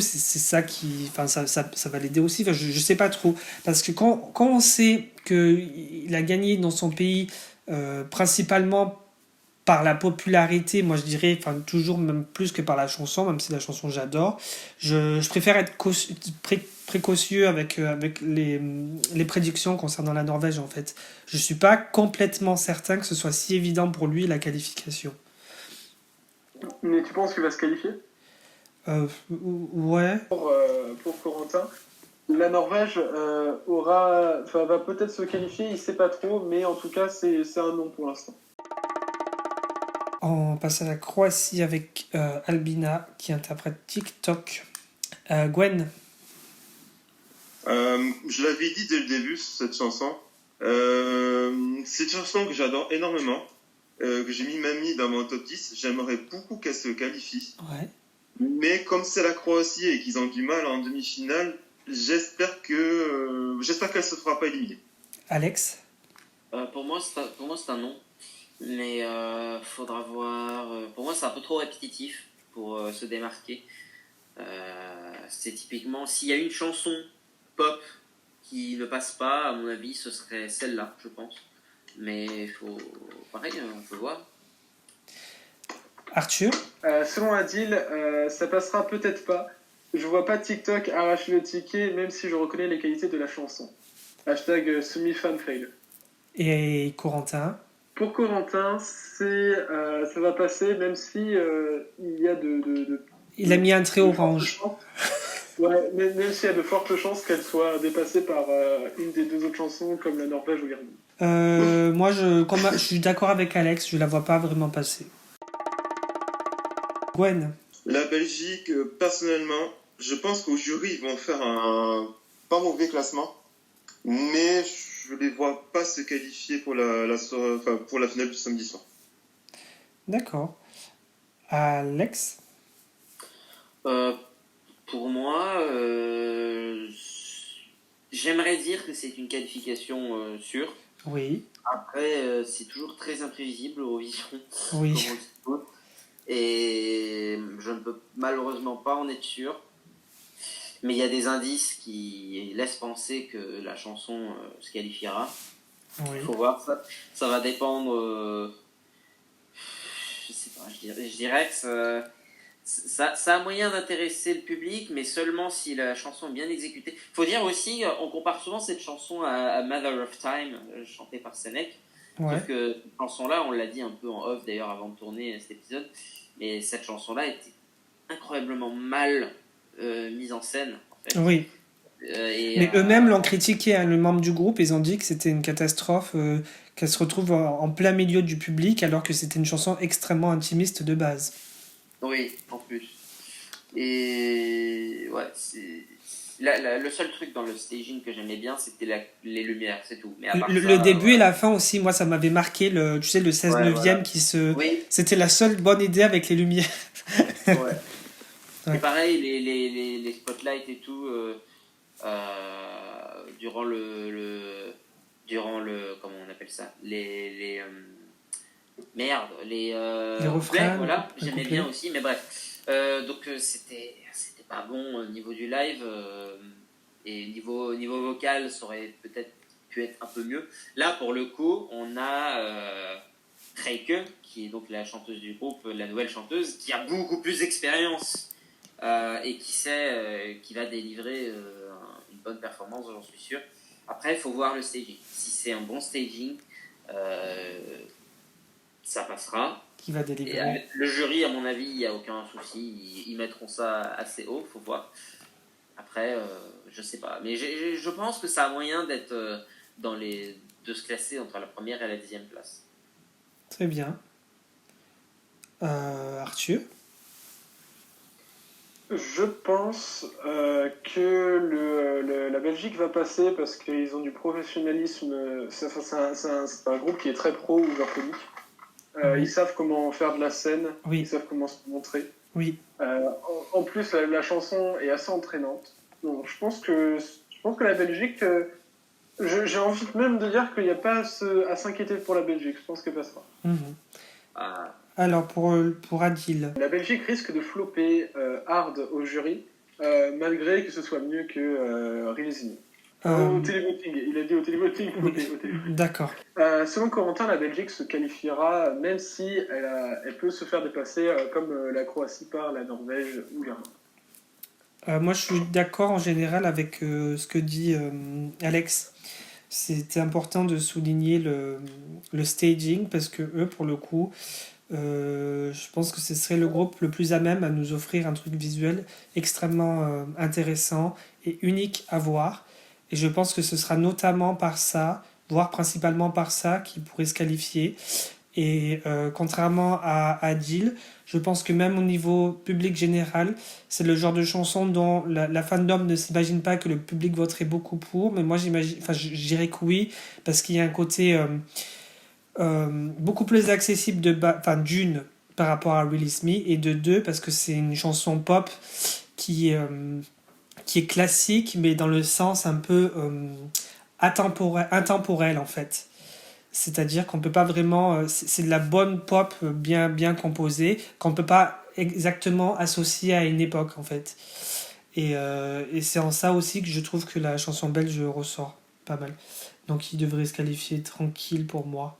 c'est ça qui ça va l'aider aussi. Je sais pas trop, parce que quand on sait qu'il a gagné dans son pays principalement par la popularité, moi je dirais toujours même plus que par la chanson, même si la chanson j'adore, je préfère être précautieux avec les prédictions concernant la Norvège en fait. Je suis pas complètement certain que ce soit si évident pour lui la qualification. Mais tu penses qu'il va se qualifier ? Ouais. Pour Corentin, la Norvège va peut-être se qualifier, il sait pas trop, mais en tout cas c'est un non pour l'instant. On passe à la Croatie avec Albina qui interprète TikTok. Gwen. Je l'avais dit dès le début, cette chanson. C'est une chanson que j'adore énormément, que j'ai même mis dans mon top 10. J'aimerais beaucoup qu'elle se qualifie. Ouais. Mais comme c'est la Croatie et qu'ils ont du mal en demi-finale, j'espère qu'elle ne se fera pas éliminer. Alex. Pour moi, c'est un non. Mais faudra voir. Pour moi, c'est un peu trop répétitif pour se démarquer. C'est typiquement, s'il y a une chanson pop qui ne passe pas, à mon avis, ce serait celle-là, je pense. Mais pareil, on peut voir. Arthur. Selon Adil, ça passera peut-être pas. Je vois pas TikTok arracher le ticket, même si je reconnais les qualités de la chanson. Hashtag semi-fan-fail. Et Corentin. Pour Corentin, ça va passer, même si il y a Il a mis un trait orange. Ouais, même s'il y a de fortes chances qu'elle soit dépassée par une des deux autres chansons, comme la Norvège ou l'Irlande. Moi, je suis d'accord avec Alex, je la vois pas vraiment passer. Gwen. La Belgique, personnellement, je pense qu'au jury, ils vont faire un pas mauvais classement, mais je les vois pas se qualifier pour pour la finale du samedi soir. D'accord. Alex. Pour moi, j'aimerais dire que c'est une qualification sûre. Oui. Après, c'est toujours très imprévisible Eurovision. Oui. Et je ne peux malheureusement pas en être sûr. Mais il y a des indices qui laissent penser que la chanson se qualifiera. Oui. Il faut voir ça. Ça va dépendre. Je sais pas, je dirais que ça a moyen d'intéresser le public, mais seulement si la chanson est bien exécutée. Il faut dire aussi, on compare souvent cette chanson à Mother of Time, chantée par Senec. Ouais. Sauf que cette chanson-là, on l'a dit un peu en off d'ailleurs avant de tourner cet épisode, mais cette chanson-là était incroyablement mal mise en scène. En fait. Oui. Mais eux-mêmes l'ont critiqué, hein, les membres du groupe, ils ont dit que c'était une catastrophe, qu'elle se retrouve en plein milieu du public alors que c'était une chanson extrêmement intimiste de base. Oui, en plus. Et ouais, le seul truc dans le staging que j'aimais bien, c'était les lumières, c'est tout. Mais à part le début et la fin aussi, moi ça m'avait marqué, le 16 Ouais, 9e voilà. qui se... Oui. C'était la seule bonne idée avec les lumières. Ouais. Ouais. Et pareil, les spotlights et tout, durant le comment on appelle ça, les refrains, voilà, les j'aimais couplets. bien aussi, mais bref. Donc c'était pas bon au niveau du live, et niveau vocal, ça aurait peut-être pu être un peu mieux. Là, pour le coup, on a Reike, qui est donc la chanteuse du groupe, la nouvelle chanteuse, qui a beaucoup plus d'expérience et qui va délivrer une bonne performance, j'en suis sûr. Après, il faut voir le staging. Si c'est un bon staging, ça passera. Qui va Et délivrer. le jury, à mon avis, il n'y a aucun souci. Ils mettront ça assez haut, faut voir. Après, je sais pas. Mais je pense que ça a moyen d'être de se classer entre la première et la 10e place. Très bien. Arthur. Je pense que la Belgique va passer parce qu'ils ont du professionnalisme. C'est un groupe qui est très pro ou comique. Oui. Ils savent comment faire de la scène, Oui. ils savent comment se montrer. Oui. En plus, la chanson est assez entraînante. Donc, je pense que la Belgique, j'ai envie même de dire qu'il n'y a pas à s'inquiéter pour la Belgique. Je pense qu'elle passera. Alors, pour Adil. La Belgique risque de flopper hard au jury, malgré que ce soit mieux que Rilzini. Au télévoting, il a dit au télévoting. D'accord. Selon Corentin, la Belgique se qualifiera, même si elle peut se faire dépasser comme la Croatie par la Norvège ou l'Irlande. Moi, je suis d'accord en général avec ce que dit Alex. C'était important de souligner le staging parce que eux, pour le coup, je pense que ce serait le groupe le plus à même à nous offrir un truc visuel extrêmement intéressant et unique à voir. Et je pense que ce sera notamment par ça, voire principalement par ça, qu'ils pourraient se qualifier. Et contrairement à Adil, je pense que même au niveau public général, c'est le genre de chanson dont la fandom ne s'imagine pas que le public voterait beaucoup pour. Mais moi, j'imagine, enfin, je dirais que oui, parce qu'il y a un côté beaucoup plus accessible enfin, d'une par rapport à Release Me, et de deux parce que c'est une chanson pop qui est classique, mais dans le sens un peu intemporel en fait. C'est-à-dire qu'on peut pas vraiment, c'est de la bonne pop bien composée, qu'on peut pas exactement associer à une époque en fait. Et c'est en ça aussi que je trouve que la chanson belge ressort pas mal. Donc il devrait se qualifier tranquille pour moi.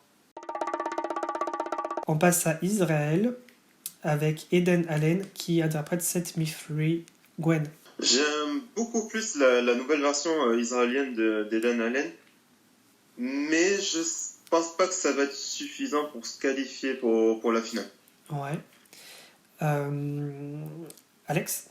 On passe à Israël avec Eden Allen qui interprète Set Me Free. Gwen. J'aime beaucoup plus la nouvelle version israélienne d'Eden Allen, mais je pense pas que ça va être suffisant pour se qualifier pour la finale. Ouais. Alex?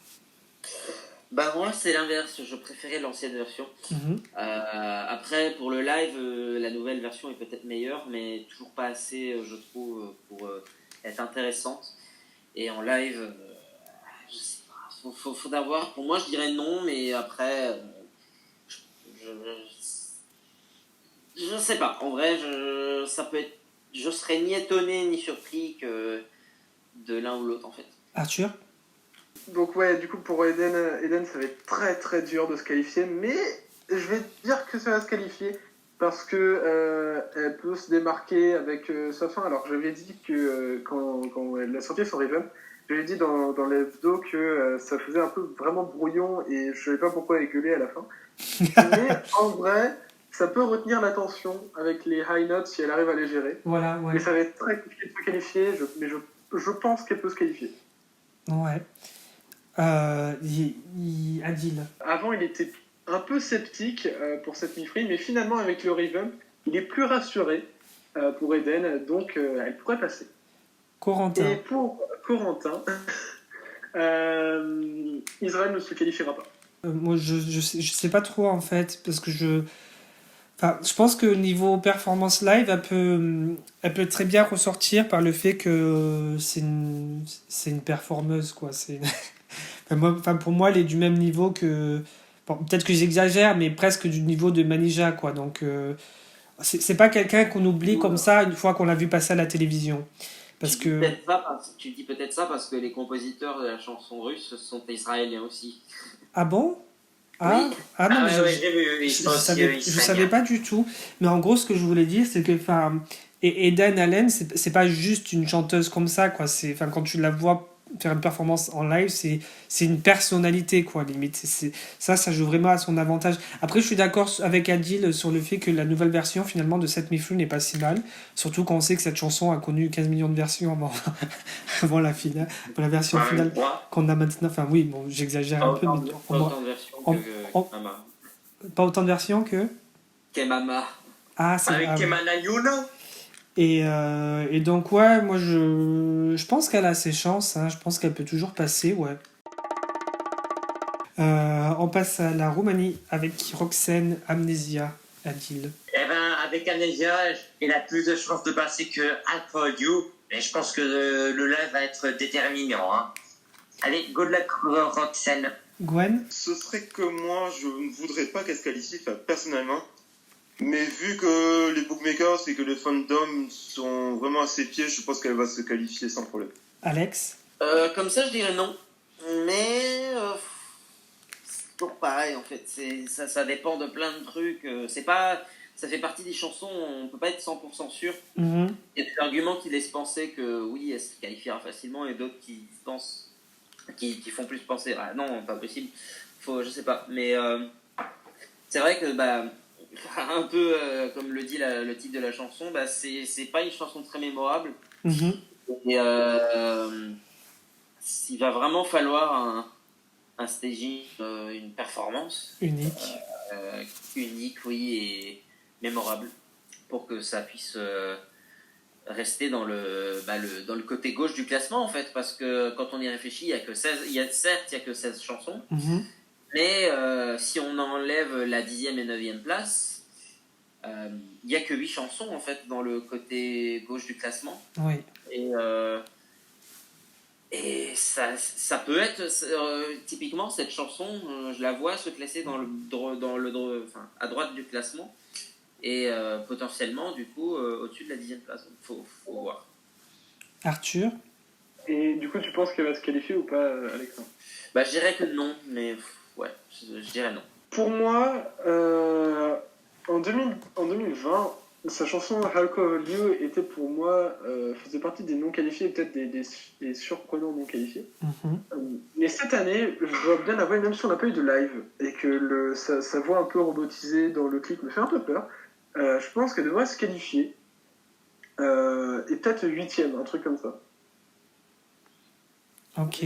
Bah moi c'est l'inverse, je préférais l'ancienne version. Mm-hmm. Après pour le live, la nouvelle version est peut-être meilleure, mais toujours pas assez, je trouve, pour être intéressante. Et en live, je sais pas, faut d'avoir. Pour moi je dirais non, mais après, je sais pas. En vrai, ça peut être, je serais ni étonné ni surpris que de l'un ou l'autre en fait. Arthur? Donc ouais, du coup pour Eden, ça va être très très dur de se qualifier, mais je vais dire que ça va se qualifier parce que elle peut se démarquer avec sa fin. Alors j'avais dit que quand elle a sorti son revamp, j'avais dit dans l'hebdo que ça faisait un peu vraiment brouillon et je savais pas pourquoi elle gueulait à la fin. Mais en vrai, ça peut retenir l'attention avec les high notes si elle arrive à les gérer. Voilà, ouais. Mais ça va être très compliqué de se qualifier, mais je pense qu'elle peut se qualifier. Ouais. Adil. Avant, il était un peu sceptique pour cette mi-free, mais finalement, avec le revamp, il est plus rassuré pour Eden, donc elle pourrait passer. Corentin. Et pour Corentin, Israël ne se qualifiera pas. Moi, je sais pas trop en fait, parce que je pense que niveau performance live, elle peut très bien ressortir par le fait que c'est une performeuse, quoi. Pour moi, elle est du même niveau que. Bon, peut-être que j'exagère, mais presque du niveau de Manija, quoi. Donc, c'est pas quelqu'un qu'on oublie comme ça une fois qu'on l'a vu passer à la télévision. Parce que. Tu dis peut-être ça parce que les compositeurs de la chanson russe sont israéliens aussi. Ah bon? Ah, oui. Non, mais je savais pas du tout. Mais en gros, ce que je voulais dire, c'est que Eden Allen, c'est pas juste une chanteuse comme ça, quoi. Quand tu la vois faire une performance en live, c'est une personnalité, quoi, limite. Ça joue vraiment à son avantage. Après, je suis d'accord avec Adil sur le fait que la nouvelle version, finalement, de Set Me Free n'est pas si mal. Surtout quand on sait que cette chanson a connu 15 millions de versions avant la finale, la version finale qu'on a maintenant. Enfin, oui, bon, j'exagère un peu, mais pas autant de versions que Mama. Pas autant de versions que Mama. Ah, c'est avec Kemana Yuno. Et donc, ouais, moi, je pense qu'elle a ses chances. Hein. Je pense qu'elle peut toujours passer, ouais. On passe à la Roumanie avec Roxane Amnesia, Adil. Eh ben, avec Amnesia, il a plus de chances de passer que I Call You. Mais je pense que le live va être déterminant. Hein. Allez, good luck, Roxane. Gwen? Ce serait que moi, je ne voudrais pas qu'elle se qualifie, personnellement. Mais vu que les bookmakers et que les fandoms sont vraiment à ses pieds, je pense qu'elle va se qualifier sans problème. Alex? Comme ça, je dirais non. Mais c'est toujours pareil, en fait. Ça dépend de plein de trucs. Ça fait partie des chansons, on peut pas être 100% sûr. Mm-hmm. Il y a des arguments qui laissent penser que oui, elle se qualifiera facilement, et d'autres qui font plus penser non, pas possible. Je sais pas. Mais c'est vrai que un peu comme le dit le titre de la chanson, c'est pas une chanson très mémorable. Mm-hmm. Et il va vraiment falloir un staging, une performance unique, oui, et mémorable, pour que ça puisse rester dans le côté gauche du classement, en fait, parce que quand on y réfléchit, il y a que 16 chansons. Mm-hmm. Mais si on enlève la 10e et 9e place, Il n'y a que 8 chansons en fait dans le côté gauche du classement. Oui. Et ça peut être typiquement cette chanson, je la vois se classer à droite du classement et potentiellement du coup au-dessus de la 10e place. Donc faut voir. Arthur? Et du coup, tu penses qu'elle va se qualifier ou pas, Alexandre? Je dirais que non, mais ouais, je dirais non. Pour moi, en 2020, sa chanson How Could You était pour moi, faisait partie des non qualifiés et peut-être des surprenants non qualifiés. Mais cette année, je dois bien avouer, même si on n'a pas eu de live et que sa voix un peu robotisée dans le clip me fait un peu peur, je pense qu'elle devrait se qualifier. Et peut-être 8e, un truc comme ça. Ok.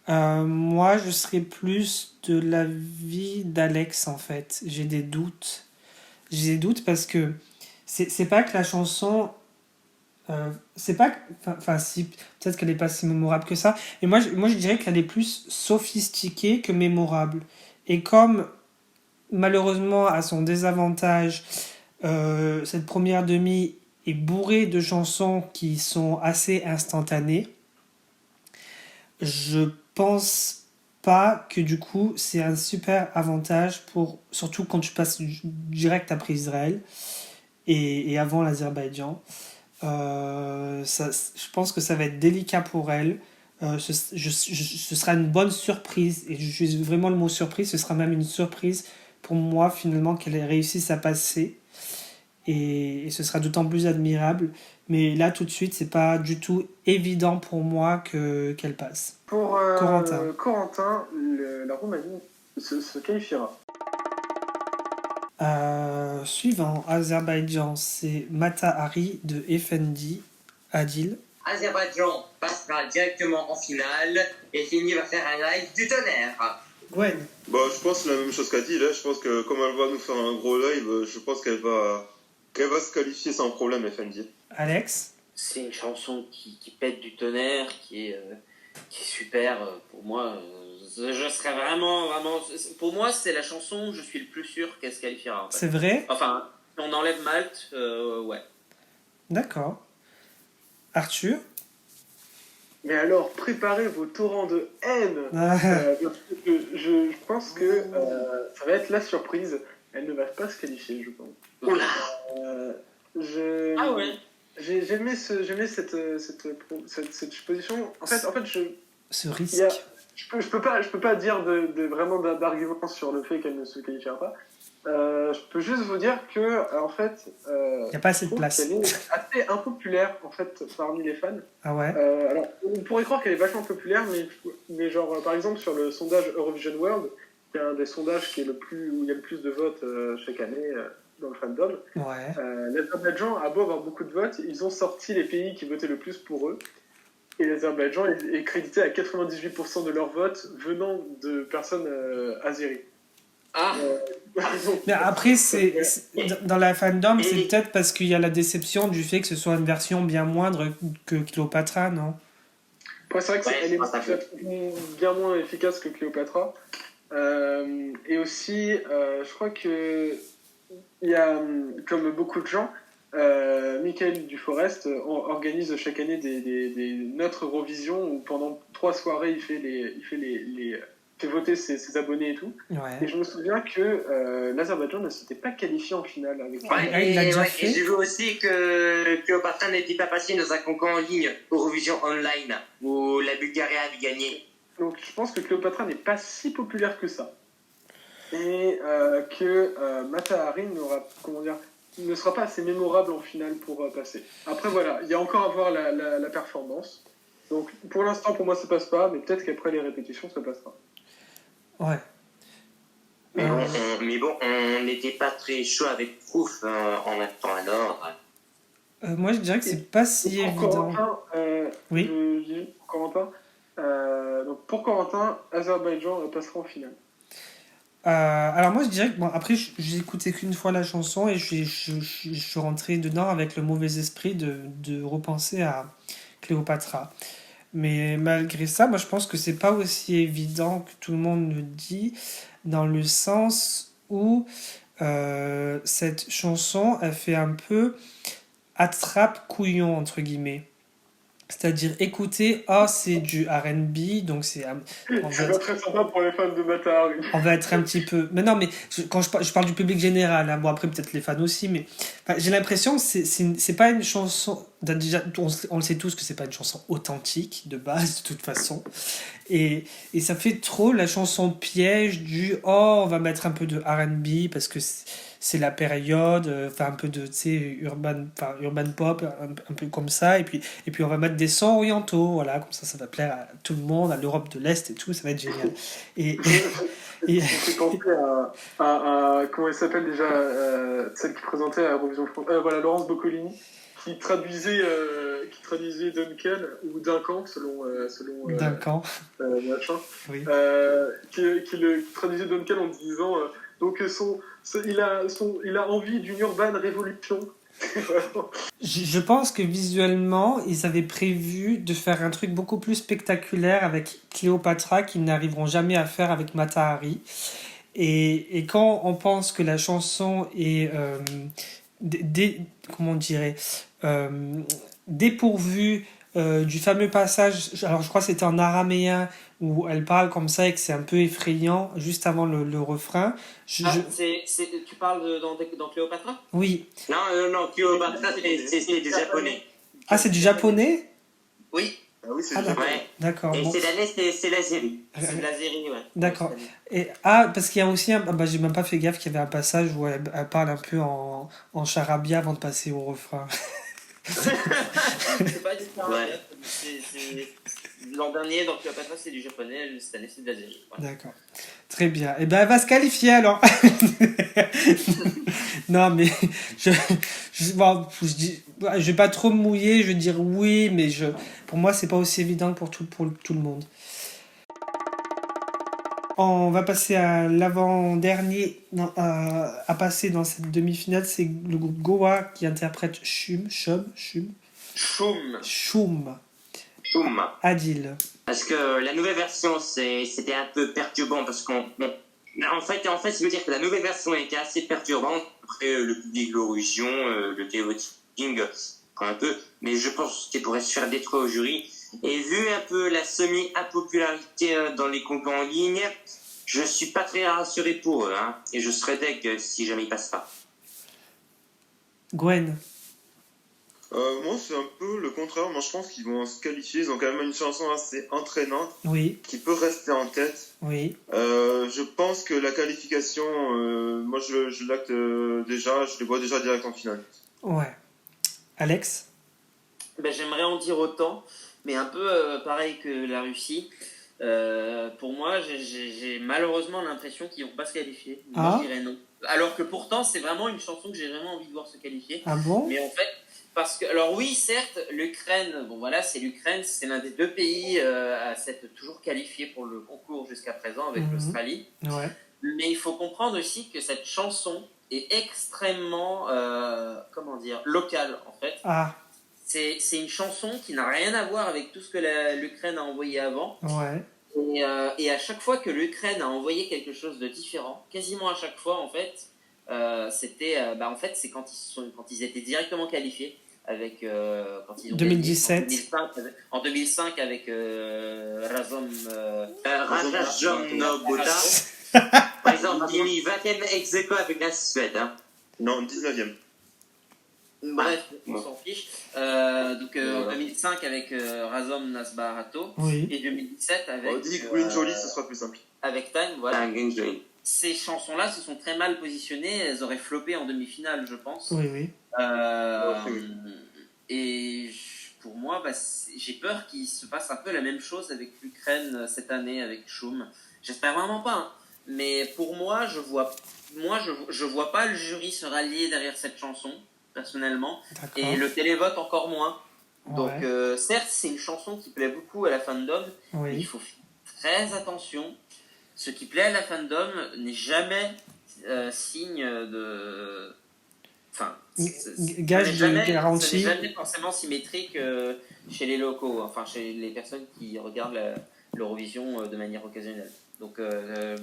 Moi, je serais plus de l'avis d'Alex, en fait. J'ai des doutes. J'ai des doutes parce que c'est pas que la chanson... c'est pas... Enfin, si, peut-être qu'elle est pas si mémorable que ça. Mais moi, je dirais qu'elle est plus sophistiquée que mémorable. Et comme, malheureusement, à son désavantage, cette première demi est bourrée de chansons qui sont assez instantanées, je pense pas que du coup c'est un super avantage surtout quand tu passes direct après Israël et avant l'Azerbaïdjan. Je pense que ça va être délicat pour elle. Ce sera une bonne surprise et j'utilise vraiment le mot surprise. Ce sera même une surprise pour moi finalement qu'elle réussisse à passer et ce sera d'autant plus admirable. Mais là, tout de suite, c'est pas du tout évident pour moi qu'elle passe. Pour Corentin, la Roumanie se qualifiera. Suivant, Azerbaïdjan, c'est Mata Hari de Effendi. Adil. Azerbaïdjan passera directement en finale et Fini va faire un live du tonnerre. Ouais. Je pense la même chose qu'Adil. Je pense que comme elle va nous faire un gros live, je pense qu'elle va se qualifier sans problème, FND. Alex? C'est une chanson qui pète du tonnerre, qui est super. Pour moi, je serais vraiment... Pour moi, c'est la chanson où je suis le plus sûr qu'elle se qualifiera. En fait. C'est vrai? Enfin, si on enlève Malte, ouais. D'accord. Arthur? Mais alors, préparez vos torrents de haine. Je pense que ça va être la surprise. Elle ne va pas se qualifier, je pense. Oula. Ah ouais. J'aimais cette position. En fait, ce risque. Je peux pas dire vraiment d'argument sur le fait qu'elle ne se qualifiera pas. Je peux juste vous dire que en fait, il n'y a pas assez de place. Elle est assez impopulaire en fait parmi les fans. Ah ouais. Alors, on pourrait croire qu'elle est vachement populaire, mais genre par exemple sur le sondage Eurovision World, qui est un des sondages où il y a le plus de votes chaque année dans le fandom. Ouais. L'Azerbaïdjan a beau avoir beaucoup de votes, ils ont sorti les pays qui votaient le plus pour eux. Et l'Azerbaïdjan est crédité à 98% de leurs votes venant de personnes azéries. Ah. Mais après, dans la fandom, c'est peut-être parce qu'il y a la déception du fait que ce soit une version bien moindre que Cléopatra, non? Ouais, c'est vrai qu'elle est bien moins efficace que Cléopatra. Et aussi, je crois que il y a, comme beaucoup de gens, Michael Duforest organise chaque année des notre Eurovision où pendant 3 soirées il fait voter ses abonnés et tout. Ouais. Et je me souviens que l'Azerbaïdjan ne s'était pas qualifié en finale avec il l'a déjà fait. Et j'ai vu aussi que Cléopatra n'était pas passé dans un concours en ligne Eurovision Online où la Bulgarie a gagné. Donc je pense que Cléopatra n'est pas si populaire que ça. Et que Mata Hari ne sera pas assez mémorable en finale pour passer. Après voilà, il y a encore à voir la performance. Donc pour l'instant pour moi ça passe pas, mais peut-être qu'après les répétitions ça passera. Ouais. Mais bon, on n'était pas très chaud avec Proof en même temps alors. Moi je dirais que c'est pas si évident. Oui. Corentin. Donc pour Corentin, Azerbaïdjan passera en finale. Alors moi je dirais que après j'ai écouté qu'une fois la chanson et je suis rentré dedans avec le mauvais esprit de repenser à Cléopatra. Mais malgré ça, moi je pense que c'est pas aussi évident que tout le monde le dit, dans le sens où cette chanson, elle fait un peu attrape-couillon, entre guillemets. C'est-à-dire écouter, ah, c'est du R&B, donc on va C'est pas très sympa pour les fans de Mata Hari. on va être un petit peu. Mais non, mais quand je parle du public général, hein, bon après peut-être les fans aussi, mais enfin, j'ai l'impression que c'est pas une chanson. Déjà, on le sait tous que c'est pas une chanson authentique de base de toute façon, et ça fait trop la chanson piège du oh on va mettre un peu de R&B parce que c'est la période, enfin un peu de tu sais urban pop, un peu comme ça, et puis on va mettre des sons orientaux, voilà, comme ça va plaire à tout le monde, à l'Europe de l'Est et tout, ça va être génial. Et, et, Ça fait penser comment elle s'appelle déjà, celle qui présentait à Eurovision France, voilà, Laurence Boccolini, qui traduisait Duncan ou Duncan selon Duncan, machin, oui. qui traduisait Duncan en disant donc il a envie d'une urban révolution. Je pense que visuellement, ils avaient prévu de faire un truc beaucoup plus spectaculaire avec Cléopatra qu'ils n'arriveront jamais à faire avec Mata Hari. Et quand on pense que la chanson est, comment on dirait, euh, dépourvue du fameux passage, alors je crois que c'était en araméen, où elle parle comme ça et que c'est un peu effrayant juste avant le refrain. Tu parles dans Cléopatra? Oui. Non, Cléopatra, c'est du japonais. Ah, c'est du japonais? Oui. Ah oui, c'est Ah, le Japon. Ouais. D'accord. Et Bon. c'est l'Azérie. C'est de la série, ouais. D'accord. Parce qu'il y a aussi j'ai même pas fait gaffe qu'il y avait un passage où elle parle un peu en charabia avant de passer au refrain. C'est pas du tout Ouais. L'an dernier, dans Cléopatra, c'est du japonais, cette année, c'est de la série. Ouais. D'accord. Très bien. Et ben, elle va se qualifier alors. Non, mais je vais pas trop me mouiller, je vais dire oui, mais pour moi, c'est pas aussi évident que pour tout le monde. On va passer à l'avant-dernier à passer dans cette demi-finale. C'est le groupe Goa qui interprète Shum. Choum. Adil. Parce que la nouvelle version, c'était un peu perturbant parce en fait, ça veut dire que la nouvelle version était assez perturbante. Après, le public de l'Eurovision, le télé-voting, un peu. Mais je pense qu'il pourrait se faire détruire au jury. Et vu un peu la semi-impopularité dans les concours en ligne, je suis pas très rassuré pour eux. Hein, et je serais deg si jamais ils passent pas. Gwen. Moi, c'est un peu le contraire. Moi, je pense qu'ils vont se qualifier. Ils ont quand même une chanson assez entraînante Oui. qui peut rester en tête. Oui. Je pense que la qualification, moi, je l'acte déjà. Je les vois déjà direct en finale. Ouais. Alex. Ben, j'aimerais en dire autant, mais un peu pareil que la Russie. Pour moi, j'ai malheureusement l'impression qu'ils vont pas se qualifier. Moi, je dirais non. Alors que pourtant, c'est vraiment une chanson que j'ai vraiment envie de voir se qualifier. Ah bon? Mais en fait, parce que, alors oui, certes, l'Ukraine, bon voilà, c'est l'un des deux pays à s'être toujours qualifié pour le concours jusqu'à présent avec l'Australie. Ouais. Mais il faut comprendre aussi que cette chanson est extrêmement, locale en fait. Ah. C'est une chanson qui n'a rien à voir avec tout ce que l'Ukraine a envoyé avant. Ouais. Et à chaque fois que l'Ukraine a envoyé quelque chose de différent, quasiment à chaque fois en fait, c'est quand ils étaient directement qualifiés avec quand ils ont 2017. gagné en 2005 avec Razom Nobota. Par exemple, il est 20e ex-aequo avec la Suède. Hein. Non, 19e. Bref, on s'en fiche. En 2005 avec Razom Nasbarato. Oui. Et 2017 avec. On dit Green Jolie, ce sera plus simple. Avec Time, voilà. Green Jolie. Ces chansons-là se sont très mal positionnées. Elles auraient floppé en demi-finale, je pense. Oui. Pour moi, j'ai peur qu'il se passe un peu la même chose avec l'Ukraine cette année, avec Choum. J'espère vraiment pas. Hein. Mais pour moi, je vois pas le jury se rallier derrière cette chanson, personnellement. D'accord. Et le télévote encore moins. Ouais. Donc, certes, c'est une chanson qui plaît beaucoup à la fandom, mais il faut faire très attention. Ce qui plaît à la fandom n'est jamais signe de... Enfin, gage de garantie. Ce n'est jamais forcément symétrique chez les locaux, enfin chez les personnes qui regardent l'Eurovision de manière occasionnelle. Donc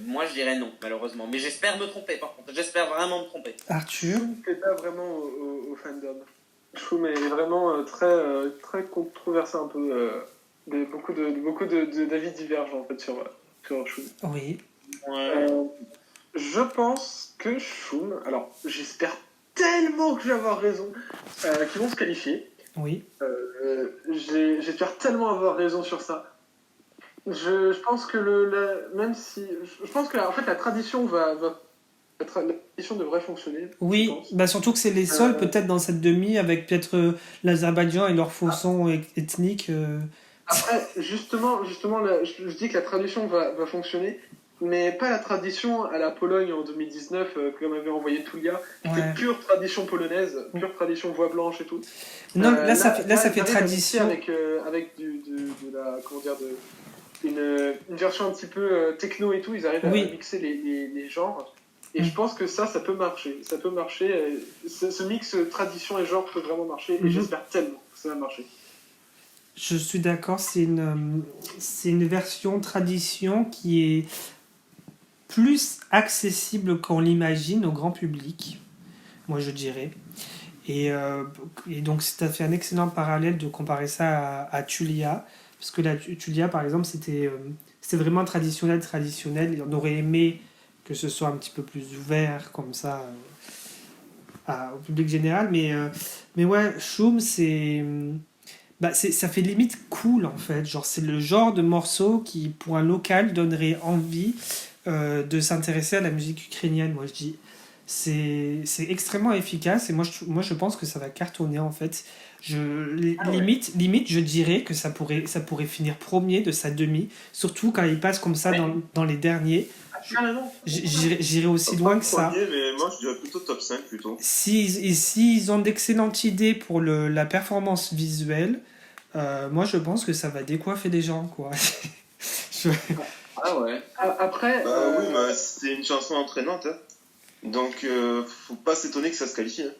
moi je dirais non, malheureusement. Mais j'espère me tromper par contre. J'espère vraiment me tromper. Arthur? Shum plaît pas vraiment au fandom. Shum est vraiment très controversé un peu. Beaucoup d'avis divergents en fait sur Shum. Oui. Je pense que Shum, alors j'espère tellement que je vais avoir raison, qu'ils vont se qualifier. Oui. J'espère tellement avoir raison sur ça. Je pense que même si, je pense que en fait la tradition la tradition devrait fonctionner. Oui, je pense. bah surtout que c'est les seuls peut-être dans cette demi avec peut-être l'Azerbaïdjan et leur faux son ethnique. Après, justement là, je dis que la tradition va fonctionner, mais pas la tradition à la Pologne en 2019, comme avait envoyé Tulia, qui était pure tradition polonaise, pure tradition voix blanche et tout. Non, là ça fait ils arrivent à tradition. mixer avec une version un petit peu techno et tout, ils arrivent à mixer les genres. Et je pense que ça peut marcher. Ça peut marcher. Ce mix tradition et genre peut vraiment marcher. Et j'espère tellement que ça va marcher. Je suis d'accord, c'est une version tradition qui est plus accessible qu'on l'imagine au grand public, moi je dirais. Et donc ça fait un excellent parallèle de comparer ça à Tulia, parce que la Tulia par exemple c'était vraiment traditionnel. Et on aurait aimé que ce soit un petit peu plus ouvert comme ça au public général, mais ouais, Shum ça fait limite cool en fait, genre c'est le genre de morceau qui pour un local donnerait envie de s'intéresser à la musique ukrainienne. Moi je dis c'est extrêmement efficace et moi je pense que ça va cartonner en fait. Limite je dirais que ça pourrait finir premier de sa demi, surtout quand il passe comme ça dans les derniers. J'irais aussi loin que ça. Mais moi je dirais plutôt top 5 plutôt. S'ils ont d'excellentes idées pour la performance visuelle, moi je pense que ça va décoiffer les gens quoi. Ah ouais. Après. Oui, c'est une chanson entraînante, hein. Donc faut pas s'étonner que ça se qualifie. Hein.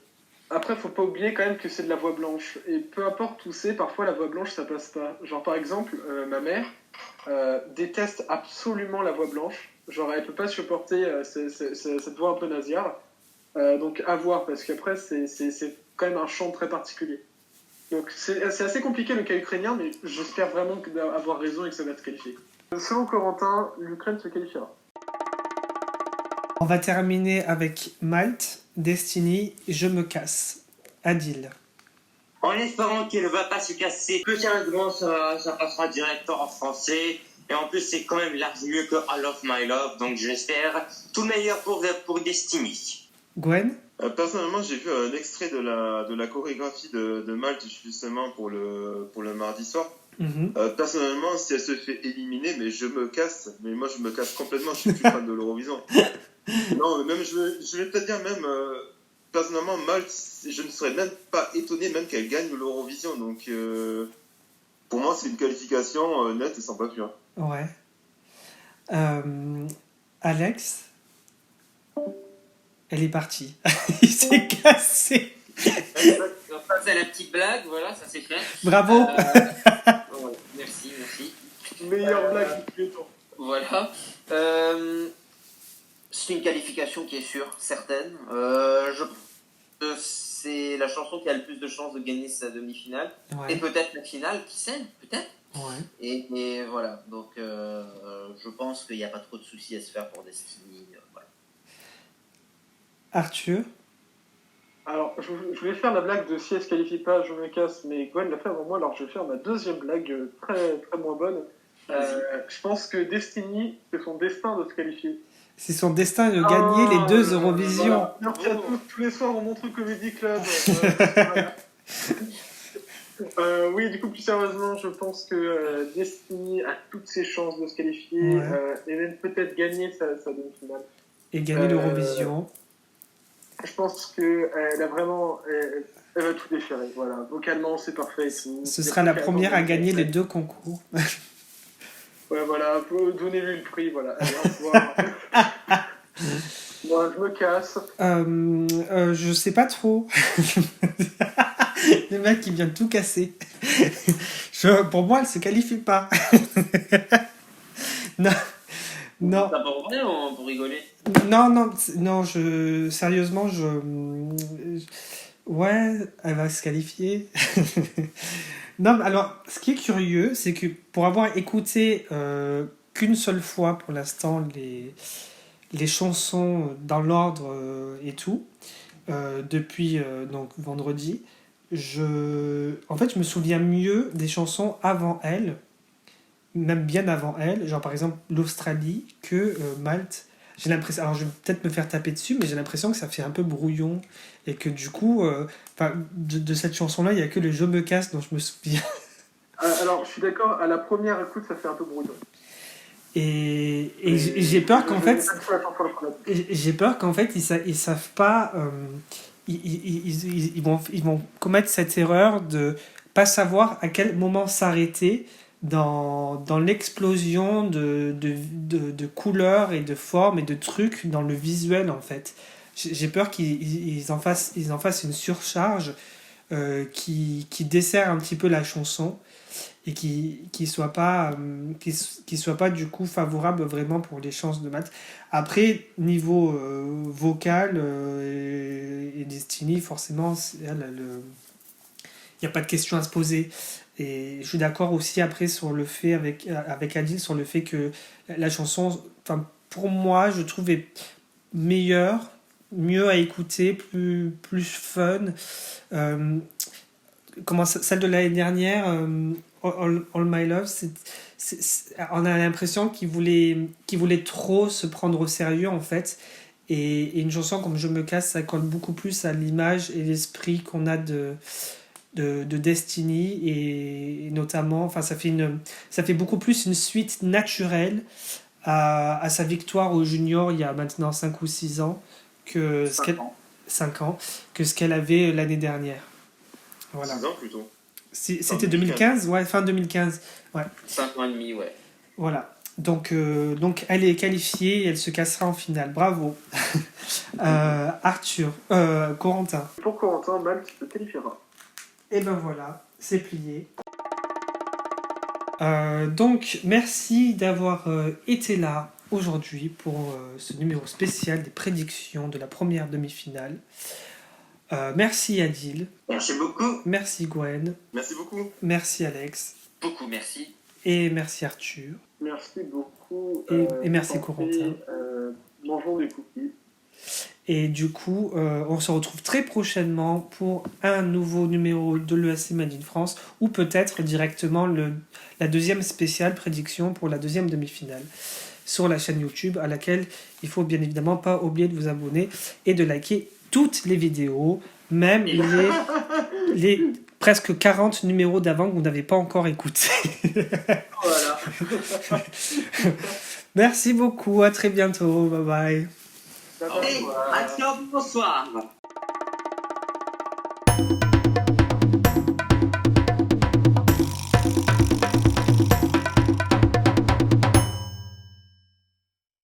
Après, faut pas oublier quand même que c'est de la voix blanche. Et peu importe où c'est, parfois la voix blanche ça passe pas. Genre par exemple, ma mère déteste absolument la voix blanche. Genre elle peut pas supporter cette voix un peu nasillarde. Donc à voir, parce qu'après c'est quand même un chant très particulier. Donc c'est assez compliqué le cas ukrainien, mais j'espère vraiment avoir raison et que ça va se qualifier. Selon Corentin, l'Ukraine se qualifiera. On va terminer avec Malte, Destiny, Je me casse. Adil. En espérant qu'il ne va pas se casser, que sérieusement ça passera directement en français. Et en plus, c'est quand même large mieux que I Love My Love, donc j'espère tout le meilleur pour Destiny. Gwen? Personnellement, j'ai vu un extrait de la chorégraphie de Malte justement pour le mardi soir. Personnellement, si elle se fait éliminer, mais je me casse. Mais moi, je me casse complètement. Je suis plus fan de l'Eurovision. Non, même je vais peut-être dire même personnellement, Malte, je ne serais même pas étonné même qu'elle gagne l'Eurovision. Donc, pour moi, c'est une qualification nette et sans bavure. Ouais. Alex? Elle est partie. Il s'est cassé. Ça, c'est la petite blague, voilà, ça c'est fait. Bravo. Ouais, merci. Meilleure blague du piéton. Voilà. C'est une qualification qui est sûre, certaine. C'est la chanson qui a le plus de chances de gagner sa demi-finale. Ouais. Et peut-être la finale, qui sait, peut-être. Ouais. Et voilà, donc je pense qu'il n'y a pas trop de soucis à se faire pour Destiny. Voilà. Arthur? Alors, je voulais faire la blague de si elle se qualifie pas, je me casse, mais Gwen l'a fait avant moi, alors je vais faire ma deuxième blague très, très moins bonne. Je pense que Destiny, c'est son destin de se qualifier. C'est son destin de gagner les 2 Eurovisions. Voilà. Merci à tous les soirs au Montreux Comedy Club. Oui, du coup, plus sérieusement, je pense que Destiny a toutes ses chances de se qualifier et même peut-être gagner sa demi-finale. Et gagner l'Eurovision. Je pense qu'elle a vraiment. Elle va tout déchirer. Voilà. Vocalement, c'est parfait. Ce sera la première à gagner les 2 concours. Ouais, voilà. Donnez-lui le prix. Voilà. Allez, au revoir. Moi, je me casse. Je sais pas trop. Le mec qui vient de tout casser. Pour moi, elle se qualifie pas. Non. Non, T'as pas compris ou pour rigoler? non, sérieusement, ouais, elle va se qualifier. Non, mais alors, ce qui est curieux, c'est que pour avoir écouté qu'une seule fois pour l'instant les chansons dans l'ordre et tout, depuis donc vendredi, en fait, je me souviens mieux des chansons avant elle, même bien avant elle, genre par exemple l'Australie, que Malte. J'ai l'impression, alors je vais peut-être me faire taper dessus, mais j'ai l'impression que ça fait un peu brouillon et que du coup, de cette chanson-là, il y a que le Je me casse dont je me souviens. Alors, je suis d'accord, à la première écoute, ça fait un peu brouillon. Et j'ai peur qu'en fait, j'ai peur qu'en fait ils savent pas, ils vont commettre cette erreur de pas savoir à quel moment s'arrêter dans l'explosion de couleurs et de formes et de trucs dans le visuel en fait. J'ai peur qu'ils en fassent une surcharge qui dessert un petit peu la chanson et qui soit pas qui soit pas du coup favorable vraiment pour les chances de maths. Après niveau vocal et Destiny forcément il n'y a pas de question à se poser et je suis d'accord aussi après sur le fait avec Adil sur le fait que la chanson enfin pour moi je trouvais meilleure mieux à écouter plus fun comment celle de l'année dernière All My Love on a l'impression qu'il voulait trop se prendre au sérieux en fait et une chanson comme Je me casse ça colle beaucoup plus à l'image et l'esprit qu'on a de Destiny et notamment enfin ça fait beaucoup plus une suite naturelle à sa victoire au junior il y a maintenant 5 ou 6 ans que 5 ans que ce qu'elle avait l'année dernière. Voilà. 6 ans plutôt. C'était 2015, ouais, fin 2015. Ouais. 5 ans et demi, ouais. Voilà. Donc elle est qualifiée et elle se cassera en finale. Bravo. Arthur. Corentin. Pour Corentin, Malte se qualifiera. Et ben voilà, c'est plié. Donc merci d'avoir été là aujourd'hui pour ce numéro spécial des prédictions de la première demi-finale. Merci Adil. Merci beaucoup. Merci Gwen. Merci beaucoup. Merci Alex. Beaucoup merci. Et merci Arthur. Merci beaucoup. Et merci Corentin. Mangeons des cookies. Et du coup, on se retrouve très prochainement pour un nouveau numéro de l'ESC Made in France ou peut-être directement la deuxième spéciale prédiction pour la deuxième demi-finale sur la chaîne YouTube à laquelle il faut bien évidemment pas oublier de vous abonner et de liker toutes les vidéos, même les presque 40 numéros d'avant que vous n'avez pas encore écoutés. Voilà. Merci beaucoup, à très bientôt, bye bye. Allez, bonsoir.